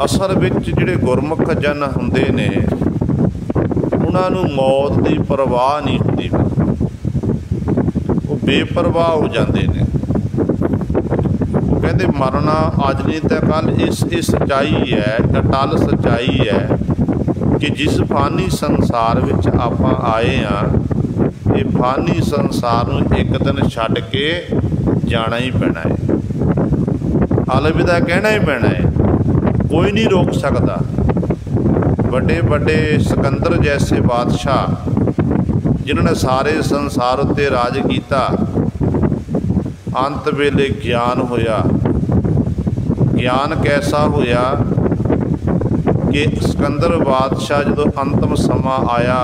ਅਸਲ ਵਿੱਚ ਜਿਹੜੇ ਗੁਰਮੁਖ ਜਨ ਹੁੰਦੇ ਨੇ, ਉਹਨਾਂ ਨੂੰ ਮੌਤ ਦੀ ਪਰਵਾਹ ਨਹੀਂ ਹੁੰਦੀ, ਉਹ ਬੇਪਰਵਾਹ ਹੋ ਜਾਂਦੇ ਨੇ। ਉਹ ਕਹਿੰਦੇ ਮਰਨਾ ਅੱਜ ਨਹੀਂ ਤਾਂ ਕੱਲ੍ਹ। ਇਹ ਸੱਚਾਈ ਹੈ, ਅਟੱਲ ਸੱਚਾਈ ਹੈ ਕਿ ਜਿਸ ਫਾਨੀ ਸੰਸਾਰ ਵਿੱਚ ਆਪਾਂ ਆਏ ਹਾਂ, ਇਹ ਫਾਨੀ ਸੰਸਾਰ ਨੂੰ ਇੱਕ ਦਿਨ ਛੱਡ ਕੇ ਜਾਣਾ ਹੀ ਪੈਣਾ ਹੈ, ਅਲਵਿਦਾ ਕਹਿਣਾ ਹੀ ਪੈਣਾ ਹੈ, ਕੋਈ ਨਹੀਂ ਰੋਕ ਸਕਦਾ। ਵੱਡੇ ਵੱਡੇ ਸਿਕੰਦਰ ਜੈਸੇ ਬਾਦਸ਼ਾਹ ਜਿਨ੍ਹਾਂ ਨੇ ਸਾਰੇ ਸੰਸਾਰ ਉੱਤੇ ਰਾਜ ਕੀਤਾ, ਅੰਤ ਵੇਲੇ ਗਿਆਨ ਹੋਇਆ ਗਿਆਨ ਕੈਸਾ ਹੋਇਆ कि सिकंदर बादशाह जो अंतिम समा आया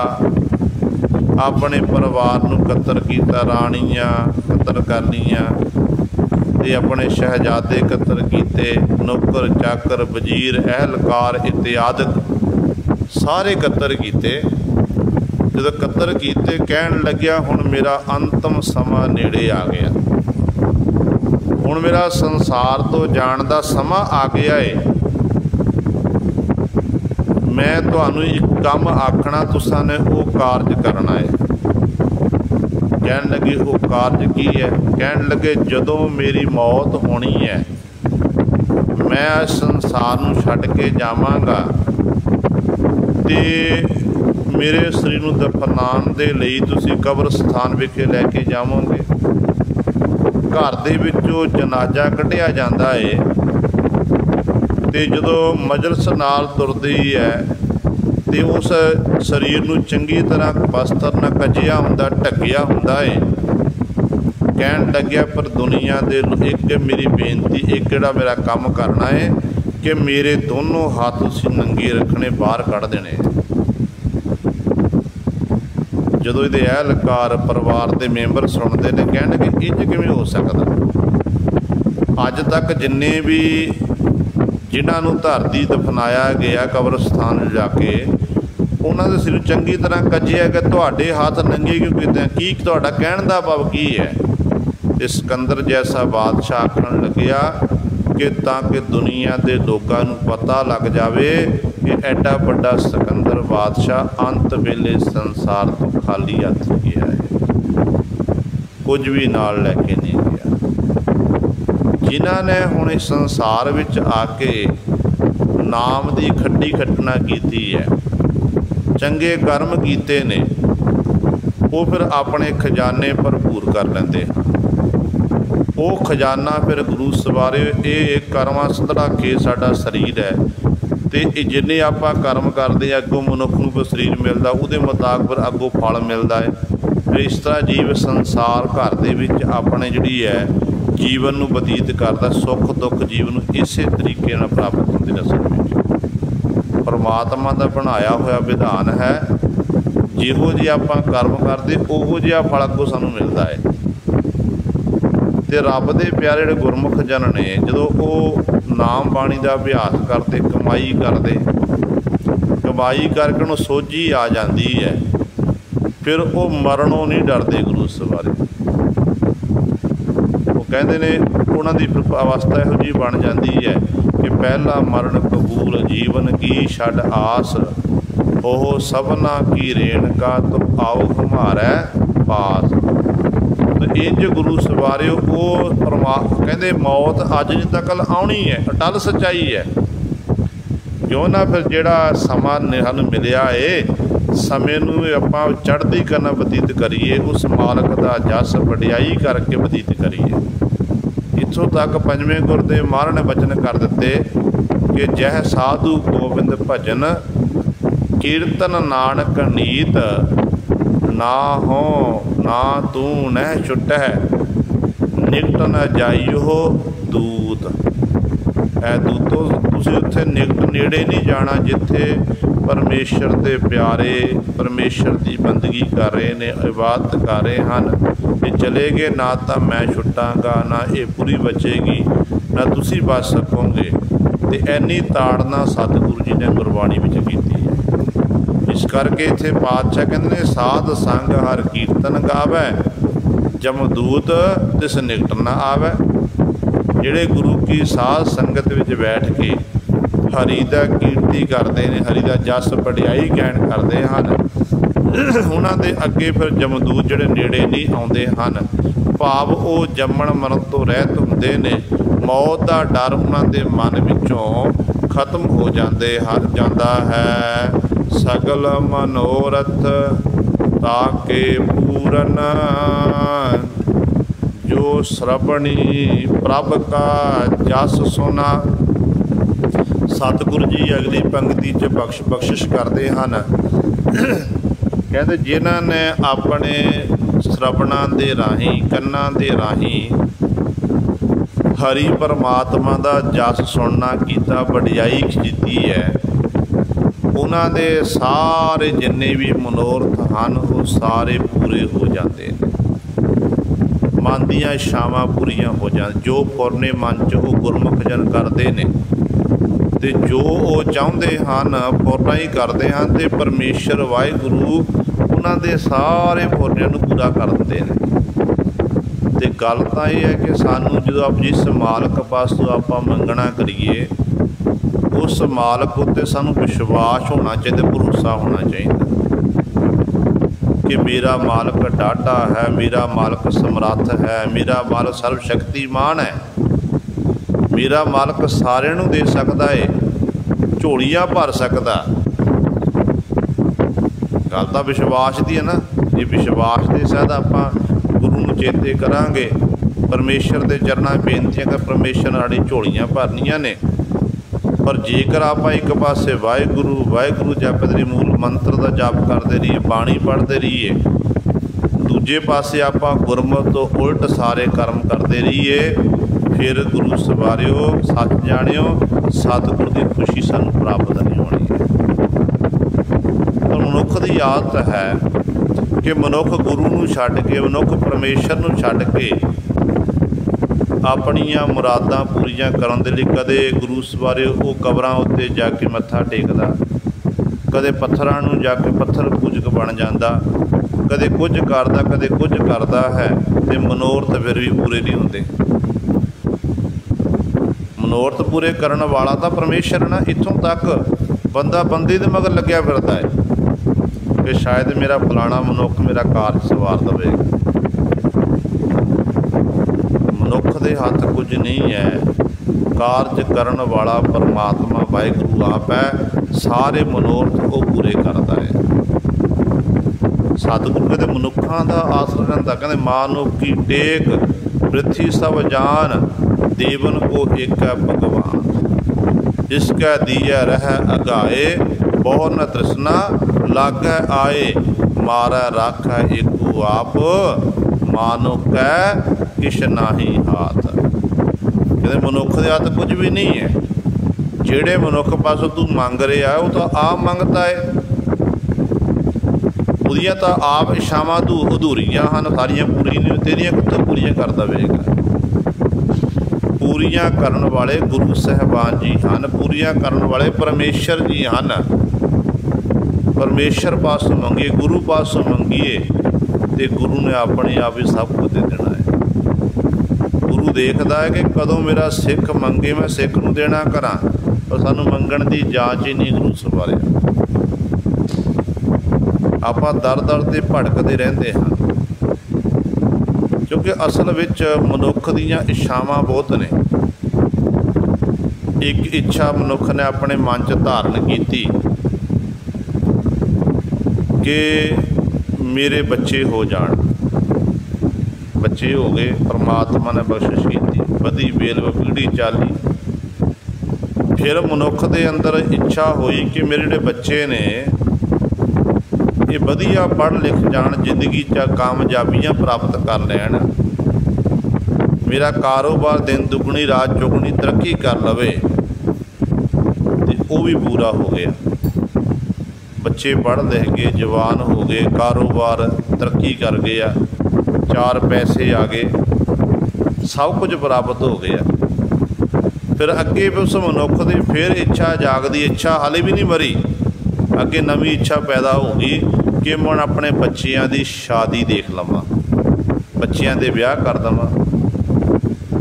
अपने परिवार नूं कत्तर किया, राणियां कत्तर कर लियां ते अपने शहजादे कत्तर किए, नौकर चाकर वजीर अहलकार इत्यादि सारे कत्तर किए। जो कत्तर किए कहन लग्या हुण मेरा अंतिम समा नेड़े आ गया, हुण मेरा संसार तो जाण दा समा आ गया है। मैं तुहानू एक काम आखना, तुसां ने वो कारज करना है। कहन लगे वो कारज की है? कहन लगे जदों मेरी मौत होनी है मैं संसार नूं छड्ड के जावांगा ते मेरे शरीर नूं दफनाउण दे लई तुसीं कब्रस्तान विखे लैके जावोगे। घर दे विचों जनाजा कढिया जांदा है ते जदों मजलिस नाल तुरदी है ते उस शरीर नूं चंगी तरह वस्त्र ना कजिया हुंदा, ढकिया हुंदा है। कहन लग्या पर दुनिया दे एक मेरी बेनती, एक जिहड़ा मेरा काम करना है कि मेरे दोनों हाथ तुसीं नंगे रखने, बाहर कढ़ देने। जदों इहदे अहलकार परिवार के मैंबर सुनते हैं कहण कि इंज किवें हो सकदा। अज तक जिन्ने भी जिन्होंने धरती दफनाया गया कब्रस्तान जाके उन्होंने दे सिर चंगी तरह कजिया कि तुहाडे हाथ नंगे क्यों कीते, की तुहाडा कहण दा भाव की है। ते सिकंदर जैसा बादशाह आखण लग्या कि ताकि दुनिया के लोगों नूं पता लग जाए कि एडा बड़ा सिकंदर बादशाह अंत वेले संसार तो खाली हथ गया है, कुछ भी नाल लैके नहीं गया। जिन्हां ने हुण इस संसार विच आके नाम की खड्डी खट्टना की है, चंगे कर्म कीते ने, वो फिर अपने खजाने भरपूर कर लेंदे हैं। वो खजाना फिर गुरु सवारे ये कर्मां सधड़ाके साडा शरीर है तो जिन्ने आपां कर्म करते अगों मनुख नूं शरीर मिलता उहदे मुताबिक फिर अगों फल मिलता है। फिर इस तरह जीव संसार घर दे विच अपने जिहड़ी है जीवन नूं बतीत करता, सुख दुख जीवन इस तरीके नाल प्राप्त होंदे नसीब। परमात्मा का बनाया होया विधान है, जिहो जी आपां कर्म करते उहो जिहा फल अगों सानूं मिलता है। तो रब दे प्यारे जिहड़े गुरमुख जन ने जदों वो नाम बाणी का अभ्यास करते, कमाई करते, कमाई करके उन्हें सोझी आ जाती है, फिर वो मरणों नहीं डरते गुरु सवारे। कहते ने उन्होंने अवस्था इहो जी बन जाती है कि पहला मरण कबूल जीवन की छड़ आस, ओह सबना की रेणका तो आओ हमारे पास। तो इंज गुरु सवारे वो कहते मौत अज नहीं तो कल आनी है, अटल सच्चाई है। क्यों ना फिर जिहड़ा समा सानूं मिलिया है समय नूं आपां चढ़दी करना बतीत करिए, उस मालक का जस वडियाई करके बतीत करिए। इत्थों तक पंजवें गुरदेव महाराज ने वचन कर दिते कि जह साधु गोबिंद भजन कीर्तन नानक नीत, ना हो ना तू नह छुटै निकट न जाइयो दूत। ऐ दूतों तुसीं उत्थे निकट नेड़े नहीं जाना जिथे परमेश्वर के प्यारे परमेश्वर की बंदगी कर रहे ने, इबादत कर रहे हैं। ये चले गए ना तो मैं छुटांगा, ना ये पूरी बचेगी, ना तुसी बच सकोगे। तो इन्नी ताड़ना सतगुरु जी ने गुरबाणी में की है। इस करके इत्थे पातशाह कहते हैं साध संग हर कीर्तन गावै, जमदूत तिस निकट न आवै। जिहड़े गुरु की साध संगत विच बैठ के हरि दा कीर्ति करते हैं, हरि दा जस वडियाई गायन करते हैं, उन्हां दे अगे फिर जमदूत जिहड़े नेड़े नहीं आउंदे हन। भाव वो जम्मण मरण तो रहत हुंदे ने, मौत का डर उन्हां दे मन विचों खत्म हो जाता है। सगल मनोरथ ताके पूरन, जो श्रवणी प्रभ का जस सुना। सतगुरु जी अगली पंक्ति च बख्शिश करते हैं, कहते जिन्हां ने अपने श्रवणा दे राही कन्नां दे राही हरि परमात्मा का जस सुनना कीता वडियाई ਕੀਤੀ है। उन्हां दे सारे जिन्ने भी मनोरथ हैं वो सारे पूरे हो जाते हैं। मन दियां इच्छावां पूरियां हो जाती। जो पुरने मन च वो गुरमुख जन करते हैं ते जो वो चाहुंदे हन पुरना ही करते हैं ते परमेश्वर वाहिगुरू उन्हां दे सारे पुरनियां नूं पूरा कर दिंदे ने। ते गल तां इह है कि सानूं जो आप जिस मालक पासों आपां मंगना करिए उस मालक उत्ते सानूं विश्वास होना चाहिए, भरोसा होना चाहिए कि मेरा मालक डाढा है, मेरा मालक समर्थ है, मेरा मालक सर्वशक्तिमान है, मेरा मालक सारिਆਂ ਨੂੰ दे सकता है, झोलियां भर सकता। गल तां विश्वास दी है ना। जे विश्वास के सहित आपां गुरु नूं चेते करांगे, परमेश्वर के चरनां बेनतियां कर परमेश्वर साडी झोलियां भरनियां ने। पर जेकर आप एक पासे वाहिगुरू वाहिगुरू जपते रहिए, मूल मंत्र का जप करते रहिए, बाणी पढ़ते रहिए, दूजे पासे आप गुरमत तो उल्ट सारे कर्म करते रहिए, फिर गुरु सवारियो सच जानियो सतगुर की खुशी सानू प्राप्त नहीं होनी है। तो मनुख की आदत है कि मनुख गुरु नूं छड्ड के, मनुख परमेश्वर नूं छड्ड के अपनियां मुरादां पूरियां करन दे लई कदे गुरु सवारे वो कबरां उत्ते जाके मत्था टेकदा, कदे पत्थरां नूं जाके पत्थर पूजक बन जांदा, कदे कुछ करदा कदे कुछ करदा है, ते मनोरथ फिर भी पूरे नहीं हुंदे। मनोरथ पूरे करन वाला तां परमेश्वर ना। इत्थों तक बंदा बंदे दे मगर लग्या फिरदा है कि शायद मेरा फलाना मनुख मेरा कारज सवार देवेगा। मनुख के हथ कुछ नहीं है, कारज करन वाला परमात्मा वाहिगुरू आप है। सारे मनोरथ वो पूरे करता है। सतगुरु कहते मनुखों का आसरा रहता, कहते मानुख की टेक पृथ्वी सब जान, देवन को एक भगवान, जिसका दिया रह अगाए, बहु न तृष्णा लागै आए, मारा राखै एको आप, मानुख किश नाही हाथ। कहते मनुख के हाथ कुछ भी नहीं है। जेड़े मनुख पासों तू मंग रहा है वो तो आप मंगता है, उदियां तो आप इच्छावां तू अधूरियां हैं, सारियां पूरी नहीं, तेरियां कितों पूरियां कर देगा। पूरियां करन वाले गुरु साहबान जी हैं, पूरियां करन वाले परमेश्वर जी हैं। परमेश्वर पासों मंगिए, गुरु पासों मंगिए, तो गुरु ने अपने आप ही सब कुछ दे देना है। गुरु देखता है कि कदों मेरा सिख मंगे मैं सिख नूं देना करा, पर सानू मंगण की जांच ही नहीं गुरु सवारे। आपां दर दर ते भड़कते रहते हैं, क्योंकि असल विच मनुख दीयां इच्छावां बहुत ने। एक इच्छा मनुख ने अपने मन च धारण की कि मेरे बच्चे हो जाण। बच्चे हो गए, परमात्मा ने बख्शिश की, बधी बेल पीढ़ी चाली। फिर मनुख के अंदर इच्छा हुई कि मेरे जिहड़े बच्चे ने ये वधिया पढ़ लिख जाण, जिंदगी च कामयाबियां प्राप्त कर लैण, मेरा कारोबार दिन दुगनी रात चौगुनी तरक्की कर लवे। तो वो भी पूरा हो गया। बच्चे पढ़ लिख गए, जवान हो गए, कारोबार तरक्की कर गया, चार पैसे आ गए, सब कुछ प्राप्त हो गया। फिर अगे उस मनुख की फिर इच्छा जागदी, इच्छा हाले भी नहीं मरी, अगे नवी इच्छा पैदा होगी कि मैं अपने बच्चों की शादी देख लवां, बच्चों के ब्याह कर देवां।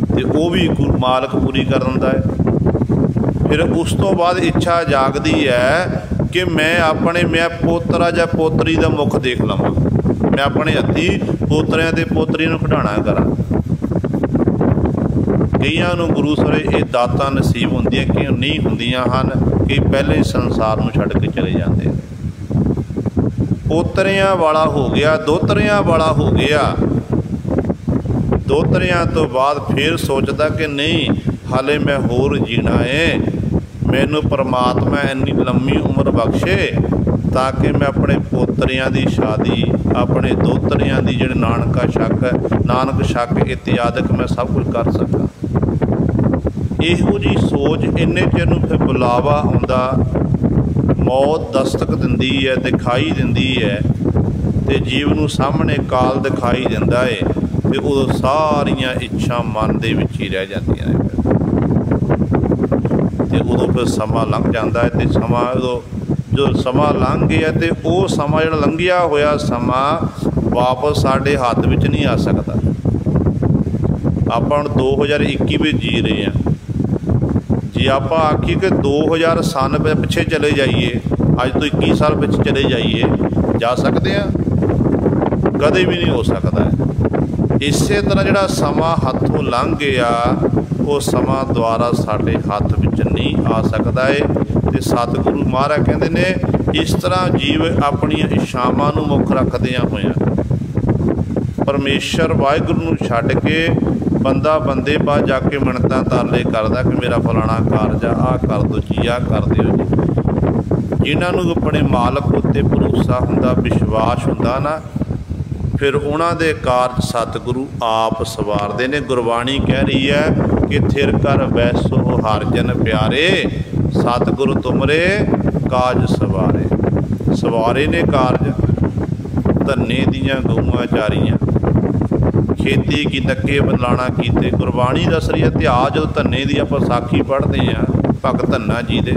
तो वो भी मालक पूरी कर दिंदा है। फिर उस तो बाद इच्छा जागदी है कि मैं पोतरा या पोतरी का मुख देख लवां, मैं अपने हथी पोतरियां ते पोतरी नूं खिडाणा करा। कईयां नूं गुरु सरे ये दातां नसीब होंदियां कि नहीं होंदियां हन, कि पहले ही संसार नूं छड्ड के चले जाते हैं। पोतरियां वाला हो गया, दोतरियां वाला हो गया। दोतरियां तो बाद फिर सोचता कि नहीं हाले मैं होर जीना है, मैनू परमात्मा इन्नी लंबी उम्र बख्शे ताकि मैं अपने पोतरियां की शादी, अपने दोतरियां की जिहड़े नानक शक इत्यादि मैं सब कुछ कर सकां। ਇਹੋ ਜਿਹੀ ਸੋਚ ਇੰਨੇ ਚਿਰ ਨੂੰ ਫਿਰ ਬੁਲਾਵਾ ਆਉਂਦਾ, ਮੌਤ ਦਸਤਕ ਦਿੰਦੀ ਹੈ, ਦਿਖਾਈ ਦਿੰਦੀ ਹੈ, ਅਤੇ ਜੀਵ ਨੂੰ ਸਾਹਮਣੇ ਕਾਲ ਦਿਖਾਈ ਦਿੰਦਾ ਹੈ, ਅਤੇ ਉਦੋਂ ਸਾਰੀਆਂ ਇੱਛਾ ਮਨ ਦੇ ਵਿੱਚ ਹੀ ਰਹਿ ਜਾਂਦੀਆਂ ਨੇ। ਅਤੇ ਉਦੋਂ ਫਿਰ ਸਮਾਂ ਲੰਘ ਜਾਂਦਾ ਹੈ, ਅਤੇ ਸਮਾਂ ਜਦੋਂ ਸਮਾਂ ਲੰਘ ਗਿਆ ਅਤੇ ਉਹ ਸਮਾਂ ਜਿਹੜਾ ਲੰਘਿਆ ਹੋਇਆ ਸਮਾਂ ਵਾਪਸ ਸਾਡੇ ਹੱਥ ਵਿੱਚ ਨਹੀਂ ਆ ਸਕਦਾ। ਆਪਾਂ ਹੁਣ 2021 ਵਿੱਚ ਜੀ ਰਹੇ ਹਾਂ। ਜੇ ਆਪਾਂ ਆਖੀਏ ਕਿ 2000 ਸਾਲ ਪਿੱਛੇ ਚਲੇ ਜਾਈਏ, ਅੱਜ ਤੋਂ 21 ਸਾਲ ਵਿੱਚ ਚਲੇ ਜਾਈਏ, ਜਾ ਸਕਦੇ ਹਾਂ? ਕਦੇ ਵੀ ਨਹੀਂ ਹੋ ਸਕਦਾ। ਇਸੇ ਤਰ੍ਹਾਂ ਜਿਹੜਾ ਸਮਾਂ ਹੱਥੋਂ ਲੰਘ ਗਿਆ ਉਹ ਸਮਾਂ ਦੁਬਾਰਾ ਸਾਡੇ ਹੱਥ ਵਿੱਚ ਨਹੀਂ ਆ ਸਕਦਾ ਹੈ। ਅਤੇ ਸਤਿਗੁਰੂ ਮਹਾਰਾਜ ਕਹਿੰਦੇ ਨੇ ਇਸ ਤਰ੍ਹਾਂ ਜੀਵ ਆਪਣੀਆਂ ਇੱਛਾਵਾਂ ਨੂੰ ਮੁੱਖ ਰੱਖਦਿਆਂ ਹੋਇਆਂ ਪਰਮੇਸ਼ਰ ਵਾਹਿਗੁਰੂ ਨੂੰ ਛੱਡ ਕੇ ਬੰਦਾ ਬੰਦੇ ਬਾਅਦ ਜਾ ਕੇ ਮਿੰਨਤਾਂ ਤਰਲੇ ਕਰਦਾ ਕਿ ਮੇਰਾ ਫਲਾਣਾ ਕਾਰਜ ਆਹ ਕਰ ਦਿਓ ਜੀ, ਆਹ ਕਰ ਦਿਓ ਜੀ। ਜਿਨ੍ਹਾਂ ਨੂੰ ਆਪਣੇ ਮਾਲਕ ਉੱਤੇ ਭਰੋਸਾ ਹੁੰਦਾ, ਵਿਸ਼ਵਾਸ ਹੁੰਦਾ ਨਾ, ਫਿਰ ਉਹਨਾਂ ਦੇ ਕਾਰਜ ਸਤਿਗੁਰੂ ਆਪ ਸਵਾਰਦੇ ਨੇ। ਗੁਰਬਾਣੀ ਕਹਿ ਰਹੀ ਹੈ ਕਿ ਥਿਰ ਕਰ ਬੈਸੋ ਹਰਿ ਜਨ ਪਿਆਰੇ, ਸਤਿਗੁਰੂ ਤੁਮਰੇ ਕਾਜ ਸਵਾਰੇ। ਸਵਾਰੇ ਨੇ ਕਾਰਜ। ਧੰਨੇ ਦੀਆਂ ਗਊਆਂ ਚਾਰੀਆਂ, ਖੇਤੀ ਕੀ ਨੱਕੇ ਬਲਾਣਾ ਕੀਤੇ। ਗੁਰਬਾਣੀ ਦੱਸ ਰਹੀ ਹੈ ਇਤਿਹਾਸ। ਜਦੋਂ ਧੰਨੇ ਦੀ ਆਪਾਂ ਸਾਖੀ ਪੜ੍ਹਦੇ ਹਾਂ ਭਗਤ ਧੰਨਾ ਜੀ ਦੇ,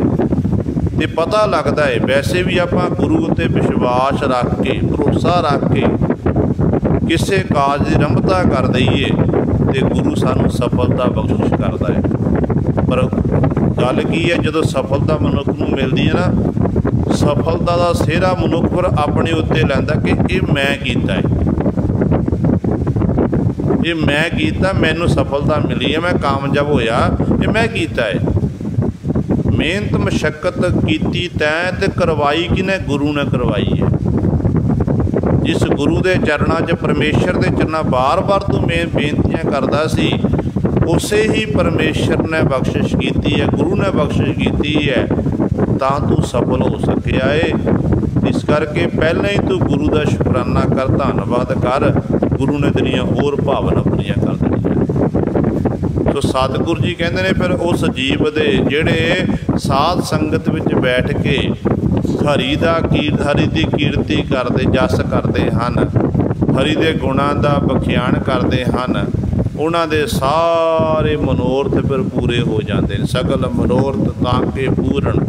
ਅਤੇ ਪਤਾ ਲੱਗਦਾ ਹੈ ਵੈਸੇ ਵੀ ਆਪਾਂ ਗੁਰੂ ਉੱਤੇ ਵਿਸ਼ਵਾਸ ਰੱਖ ਕੇ, ਭਰੋਸਾ ਰੱਖ ਕੇ ਕਿਸੇ ਕਾਜ ਦੀ ਆਰੰਭਤਾ ਕਰ ਦਈਏ ਅਤੇ ਗੁਰੂ ਸਾਨੂੰ ਸਫਲਤਾ ਬਖਸ਼ਿਸ਼ ਕਰਦਾ ਹੈ। ਪਰ ਗੱਲ ਕੀ ਹੈ, ਜਦੋਂ ਸਫਲਤਾ ਮਨੁੱਖ ਨੂੰ ਮਿਲਦੀ ਹੈ ਨਾ, ਸਫਲਤਾ ਦਾ ਸਿਹਰਾ ਮਨੁੱਖ ਪਰ ਆਪਣੇ ਉੱਤੇ ਲੈਂਦਾ ਕਿ ਇਹ ਮੈਂ ਕੀਤਾ ਹੈ, ਇਹ ਮੈਂ ਕੀਤਾ, ਮੈਨੂੰ ਸਫਲਤਾ ਮਿਲੀ ਹੈ, ਮੈਂ ਕਾਮਯਾਬ ਹੋਇਆ, ਇਹ ਮੈਂ ਕੀਤਾ ਹੈ। ਮਿਹਨਤ ਮਸ਼ੱਕਤ ਕੀਤੀ ਤੈਂ ਅਤੇ ਕਰਵਾਈ ਕਿਹਨੇ? ਗੁਰੂ ਨੇ ਕਰਵਾਈ ਹੈ। ਜਿਸ ਗੁਰੂ ਦੇ ਚਰਨਾਂ 'ਚ, ਪਰਮੇਸ਼ਰ ਦੇ ਚਰਨਾਂ ਬਾਰ-ਬਾਰ ਤੂੰ ਬੇਨਤੀਆਂ ਕਰਦਾ ਸੀ, ਉਸੇ ਹੀ ਪਰਮੇਸ਼ਰ ਨੇ ਬਖਸ਼ਿਸ਼ ਕੀਤੀ ਹੈ, ਗੁਰੂ ਨੇ ਬਖਸ਼ਿਸ਼ ਕੀਤੀ ਹੈ, ਤਾਂ ਤੂੰ ਸਫਲ ਹੋ ਸਕਿਆ ਏ। ਇਸ ਕਰਕੇ ਪਹਿਲਾਂ ਹੀ ਤੂੰ ਗੁਰੂ ਦਾ ਸ਼ੁਕਰਾਨਾ ਕਰ, ਧੰਨਵਾਦ ਕਰ, ਗੁਰੂ ਨੇ ਤੇਰੀਆਂ ਹੋਰ ਭਾਵਨਾ ਪੂਰੀਆਂ ਕਰ ਦੇਣੀਆਂ। ਸੋ ਸਤਿਗੁਰੂ ਜੀ ਕਹਿੰਦੇ ਨੇ ਫਿਰ ਉਸ ਜੀਵ ਦੇ ਜਿਹੜੇ ਸਾਧ ਸੰਗਤ ਵਿੱਚ ਬੈਠ ਕੇ ਹਰੀ ਦੀ ਕੀਰਤੀ ਕਰਦੇ, ਜਸ ਕਰਦੇ ਹਨ, ਹਰੀ ਦੇ ਗੁਣਾਂ ਦਾ ਬਖਿਆਨ ਕਰਦੇ ਹਨ, ਉਹਨਾਂ ਦੇ ਸਾਰੇ ਮਨੋਰਥ ਫਿਰ ਪੂਰੇ ਹੋ ਜਾਂਦੇ ਨੇ। ਸਗਲ ਮਨੋਰਥ ਤਾਂ ਕੇ ਪੂਰਨ,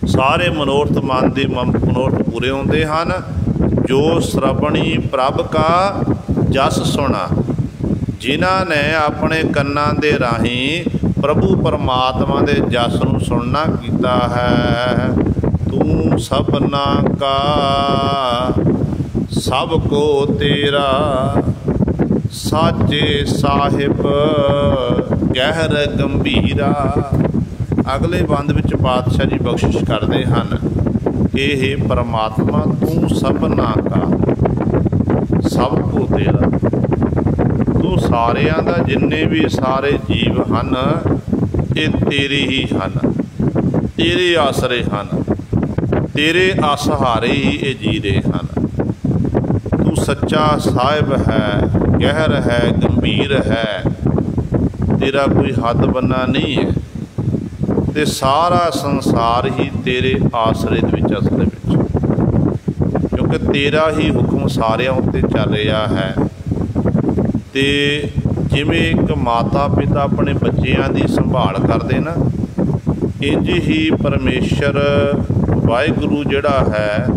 ਸਾਰੇ ਮਨੋਰਥ ਮਨ ਦੇ ਮਨੋਰਥ ਪੂਰੇ ਹੁੰਦੇ ਹਨ। ਜੋ ਸ਼੍ਰਵਣੀ ਪ੍ਰਭ ਕਾ ਜਸ ਸੁਣਾ, ਜਿਨ੍ਹਾਂ ਨੇ ਆਪਣੇ ਕੰਨਾਂ ਦੇ ਰਾਹੀਂ ਪ੍ਰਭੂ ਪਰਮਾਤਮਾ ਦੇ ਜਸ ਨੂੰ ਸੁਣਨਾ ਕੀਤਾ ਹੈ। ਤੂੰ ਸਭਨਾ ਕਾ ਸਭ ਕੋ ਤੇਰਾ, ਸਾਚੇ ਸਾਹਿਬ ਗਹਿਰ ਗੰਭੀਰਾ। ਅਗਲੇ ਬੰਦ ਵਿੱਚ ਪਾਤਸ਼ਾਹ ਜੀ ਬਖਸ਼ਿਸ਼ ਕਰਦੇ ਹਨ ਕਿ ਇਹ ਪਰਮਾਤਮਾ ਤੂੰ ਸਭਨਾ ਕਾ, ਸਭ ਕੋ ਤੇਰਾ, ਤੂੰ ਸਾਰਿਆਂ ਦਾ, ਜਿੰਨੇ ਵੀ ਸਾਰੇ ਜੀਵ ਹਨ ਇਹ ਤੇਰੇ ਹੀ ਹਨ, ਤੇਰੇ ਆਸਰੇ ਹਨ, ਤੇਰੇ ਆਸਹਾਰੇ ਹੀ ਇਹ ਜੀ ਰਹੇ ਹਨ। ਤੂੰ ਸੱਚਾ ਸਾਹਿਬ ਹੈ, ਗਹਿਰ ਹੈ, ਗੰਭੀਰ ਹੈ, ਤੇਰਾ ਕੋਈ ਹੱਦ ਬੰਨਾ ਨਹੀਂ ਹੈ, ਅਤੇ ਸਾਰਾ ਸੰਸਾਰ ਹੀ ਤੇਰੇ ਆਸਰੇ ਦੇ ਵਿੱਚ, ਅਸਲ ਵਿੱਚ, ਕਿਉਂਕਿ ਤੇਰਾ ਹੀ ਹੁਕਮ ਸਾਰਿਆਂ ਉੱਤੇ ਚੱਲ ਰਿਹਾ ਹੈ। ਅਤੇ ਜਿਵੇਂ ਇੱਕ ਮਾਤਾ ਪਿਤਾ ਆਪਣੇ ਬੱਚਿਆਂ ਦੀ ਸੰਭਾਲ ਕਰਦੇ ਨਾ, ਇੰਝ ਹੀ ਪਰਮੇਸ਼ਰ ਵਾਹਿਗੁਰੂ ਜਿਹੜਾ ਹੈ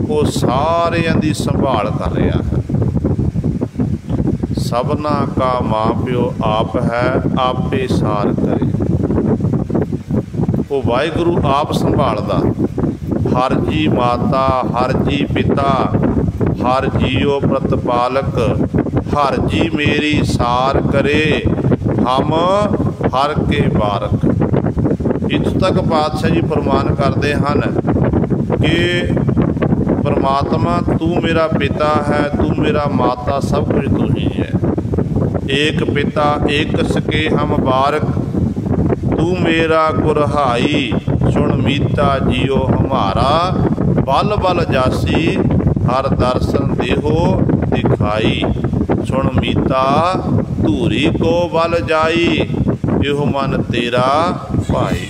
ਉਹ ਸਾਰਿਆਂ ਦੀ ਸੰਭਾਲ ਕਰ ਰਿਹਾ ਹੈ। ਸਭਨਾ ਕਾ ਮਾਂ ਪਿਓ ਆਪ ਹੈ, ਆਪੇ ਸਾਰ ਕਰੇ। ਉਹ ਵਾਹਿਗੁਰੂ ਆਪ ਸੰਭਾਲਦਾ। ਹਰ ਜੀ ਮਾਤਾ, ਹਰ ਜੀ ਪਿਤਾ, ਹਰ ਜੀਓ ਪ੍ਰਤਪਾਲਕ, ਹਰ ਜੀ ਮੇਰੀ ਸਾਰ ਕਰੇ, ਹਮ ਹਰ ਕੇ ਬਾਰਕ। ਇੱਥੋਂ ਤੱਕ ਪਾਤਸ਼ਾਹ ਜੀ ਫਰਮਾਨ ਕਰਦੇ ਹਨ ਕਿ ਪਰਮਾਤਮਾ ਤੂੰ ਮੇਰਾ ਪਿਤਾ ਹੈ, ਤੂੰ ਮੇਰਾ ਮਾਤਾ, ਸਭ ਕੁਝ ਤੂੰ ਹੀ ਹੈ। ਏਕ ਪਿਤਾ ਏਕ ਸਕੇ ਹਮ ਬਾਰਕ, ਤੂੰ ਮੇਰਾ ਗੁਰਹਾਈ, ਸੁਣ ਮੀਤਾ ਜੀਓ ਹਮਾਰਾ। ਬਲ ਬਲ ਜਾਸੀ ਹਰ ਦਰਸ਼ਨ ਦੇਹੋ ਦਿਖਾਈ, ਸੁਣ ਮੀਤਾ ਧੂਰੀ ਕੋ ਬਲ ਜਾਈ। ਇਹੋ ਮਨ ਤੇਰਾ ਭਾਈ।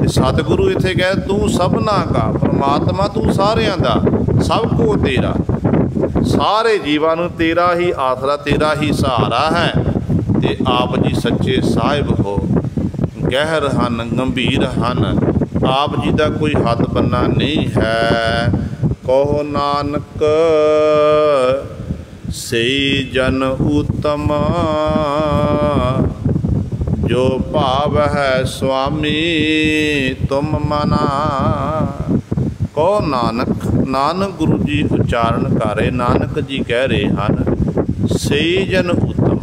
सतगुरु इत्थे कहे तू सबना का परमात्मा, तू सारियां दा, सब को तेरा, सारे जीवां नूं तेरा ही आसरा, तेरा ही सहारा है। ते आप जी सच्चे साहिब हो, गहर हन, गंभीर हन, आप जी दा कोई हद बन्ना नहीं है। कहो नानक सई जन उत्तम, जो भाव है स्वामी तुम मना। कहो नानक, नानक गुरु जी उच्चारण कर रहे, नानक जी कह रहे हैं सही जन उत्तम,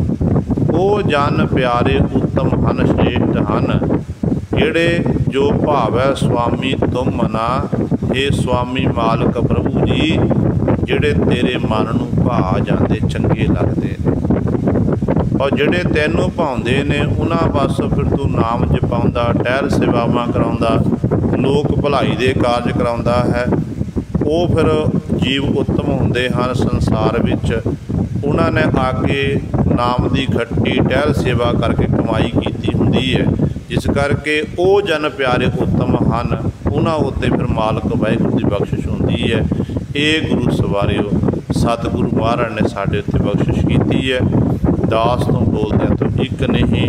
वो जन प्यारे उत्तम हन, श्रेष्ठ हन, जेड़े जो भाव है स्वामी तुम मना। हे स्वामी मालक प्रभु जी, जेड़े तेरे मन नूं भा जाते, चंगे लगते हैं, और जिहड़े तैनूं भाउंदे ने उन्हां बस फिर तू नाम जपाउंदा, टहल सेवावां कराउंदा, लोक भलाई दे कारज कराउंदा है। वो फिर जीव उत्तम हुंदे हन संसार विच, उन्हां ने आके नाम दी खट्टी टहल सेवा करके कमाई कीती हुंदी है, जिस करके वो जन प्यारे उत्तम हन, उन्हां उत्ते फिर मालक वाहिगुरू दी बख्शिश हुंदी है। ये गुरु सवारियो सतगुरु महाराज ने साडे उत्ते बख्शिश कीती है। दास तो बोलदे तो एक नहीं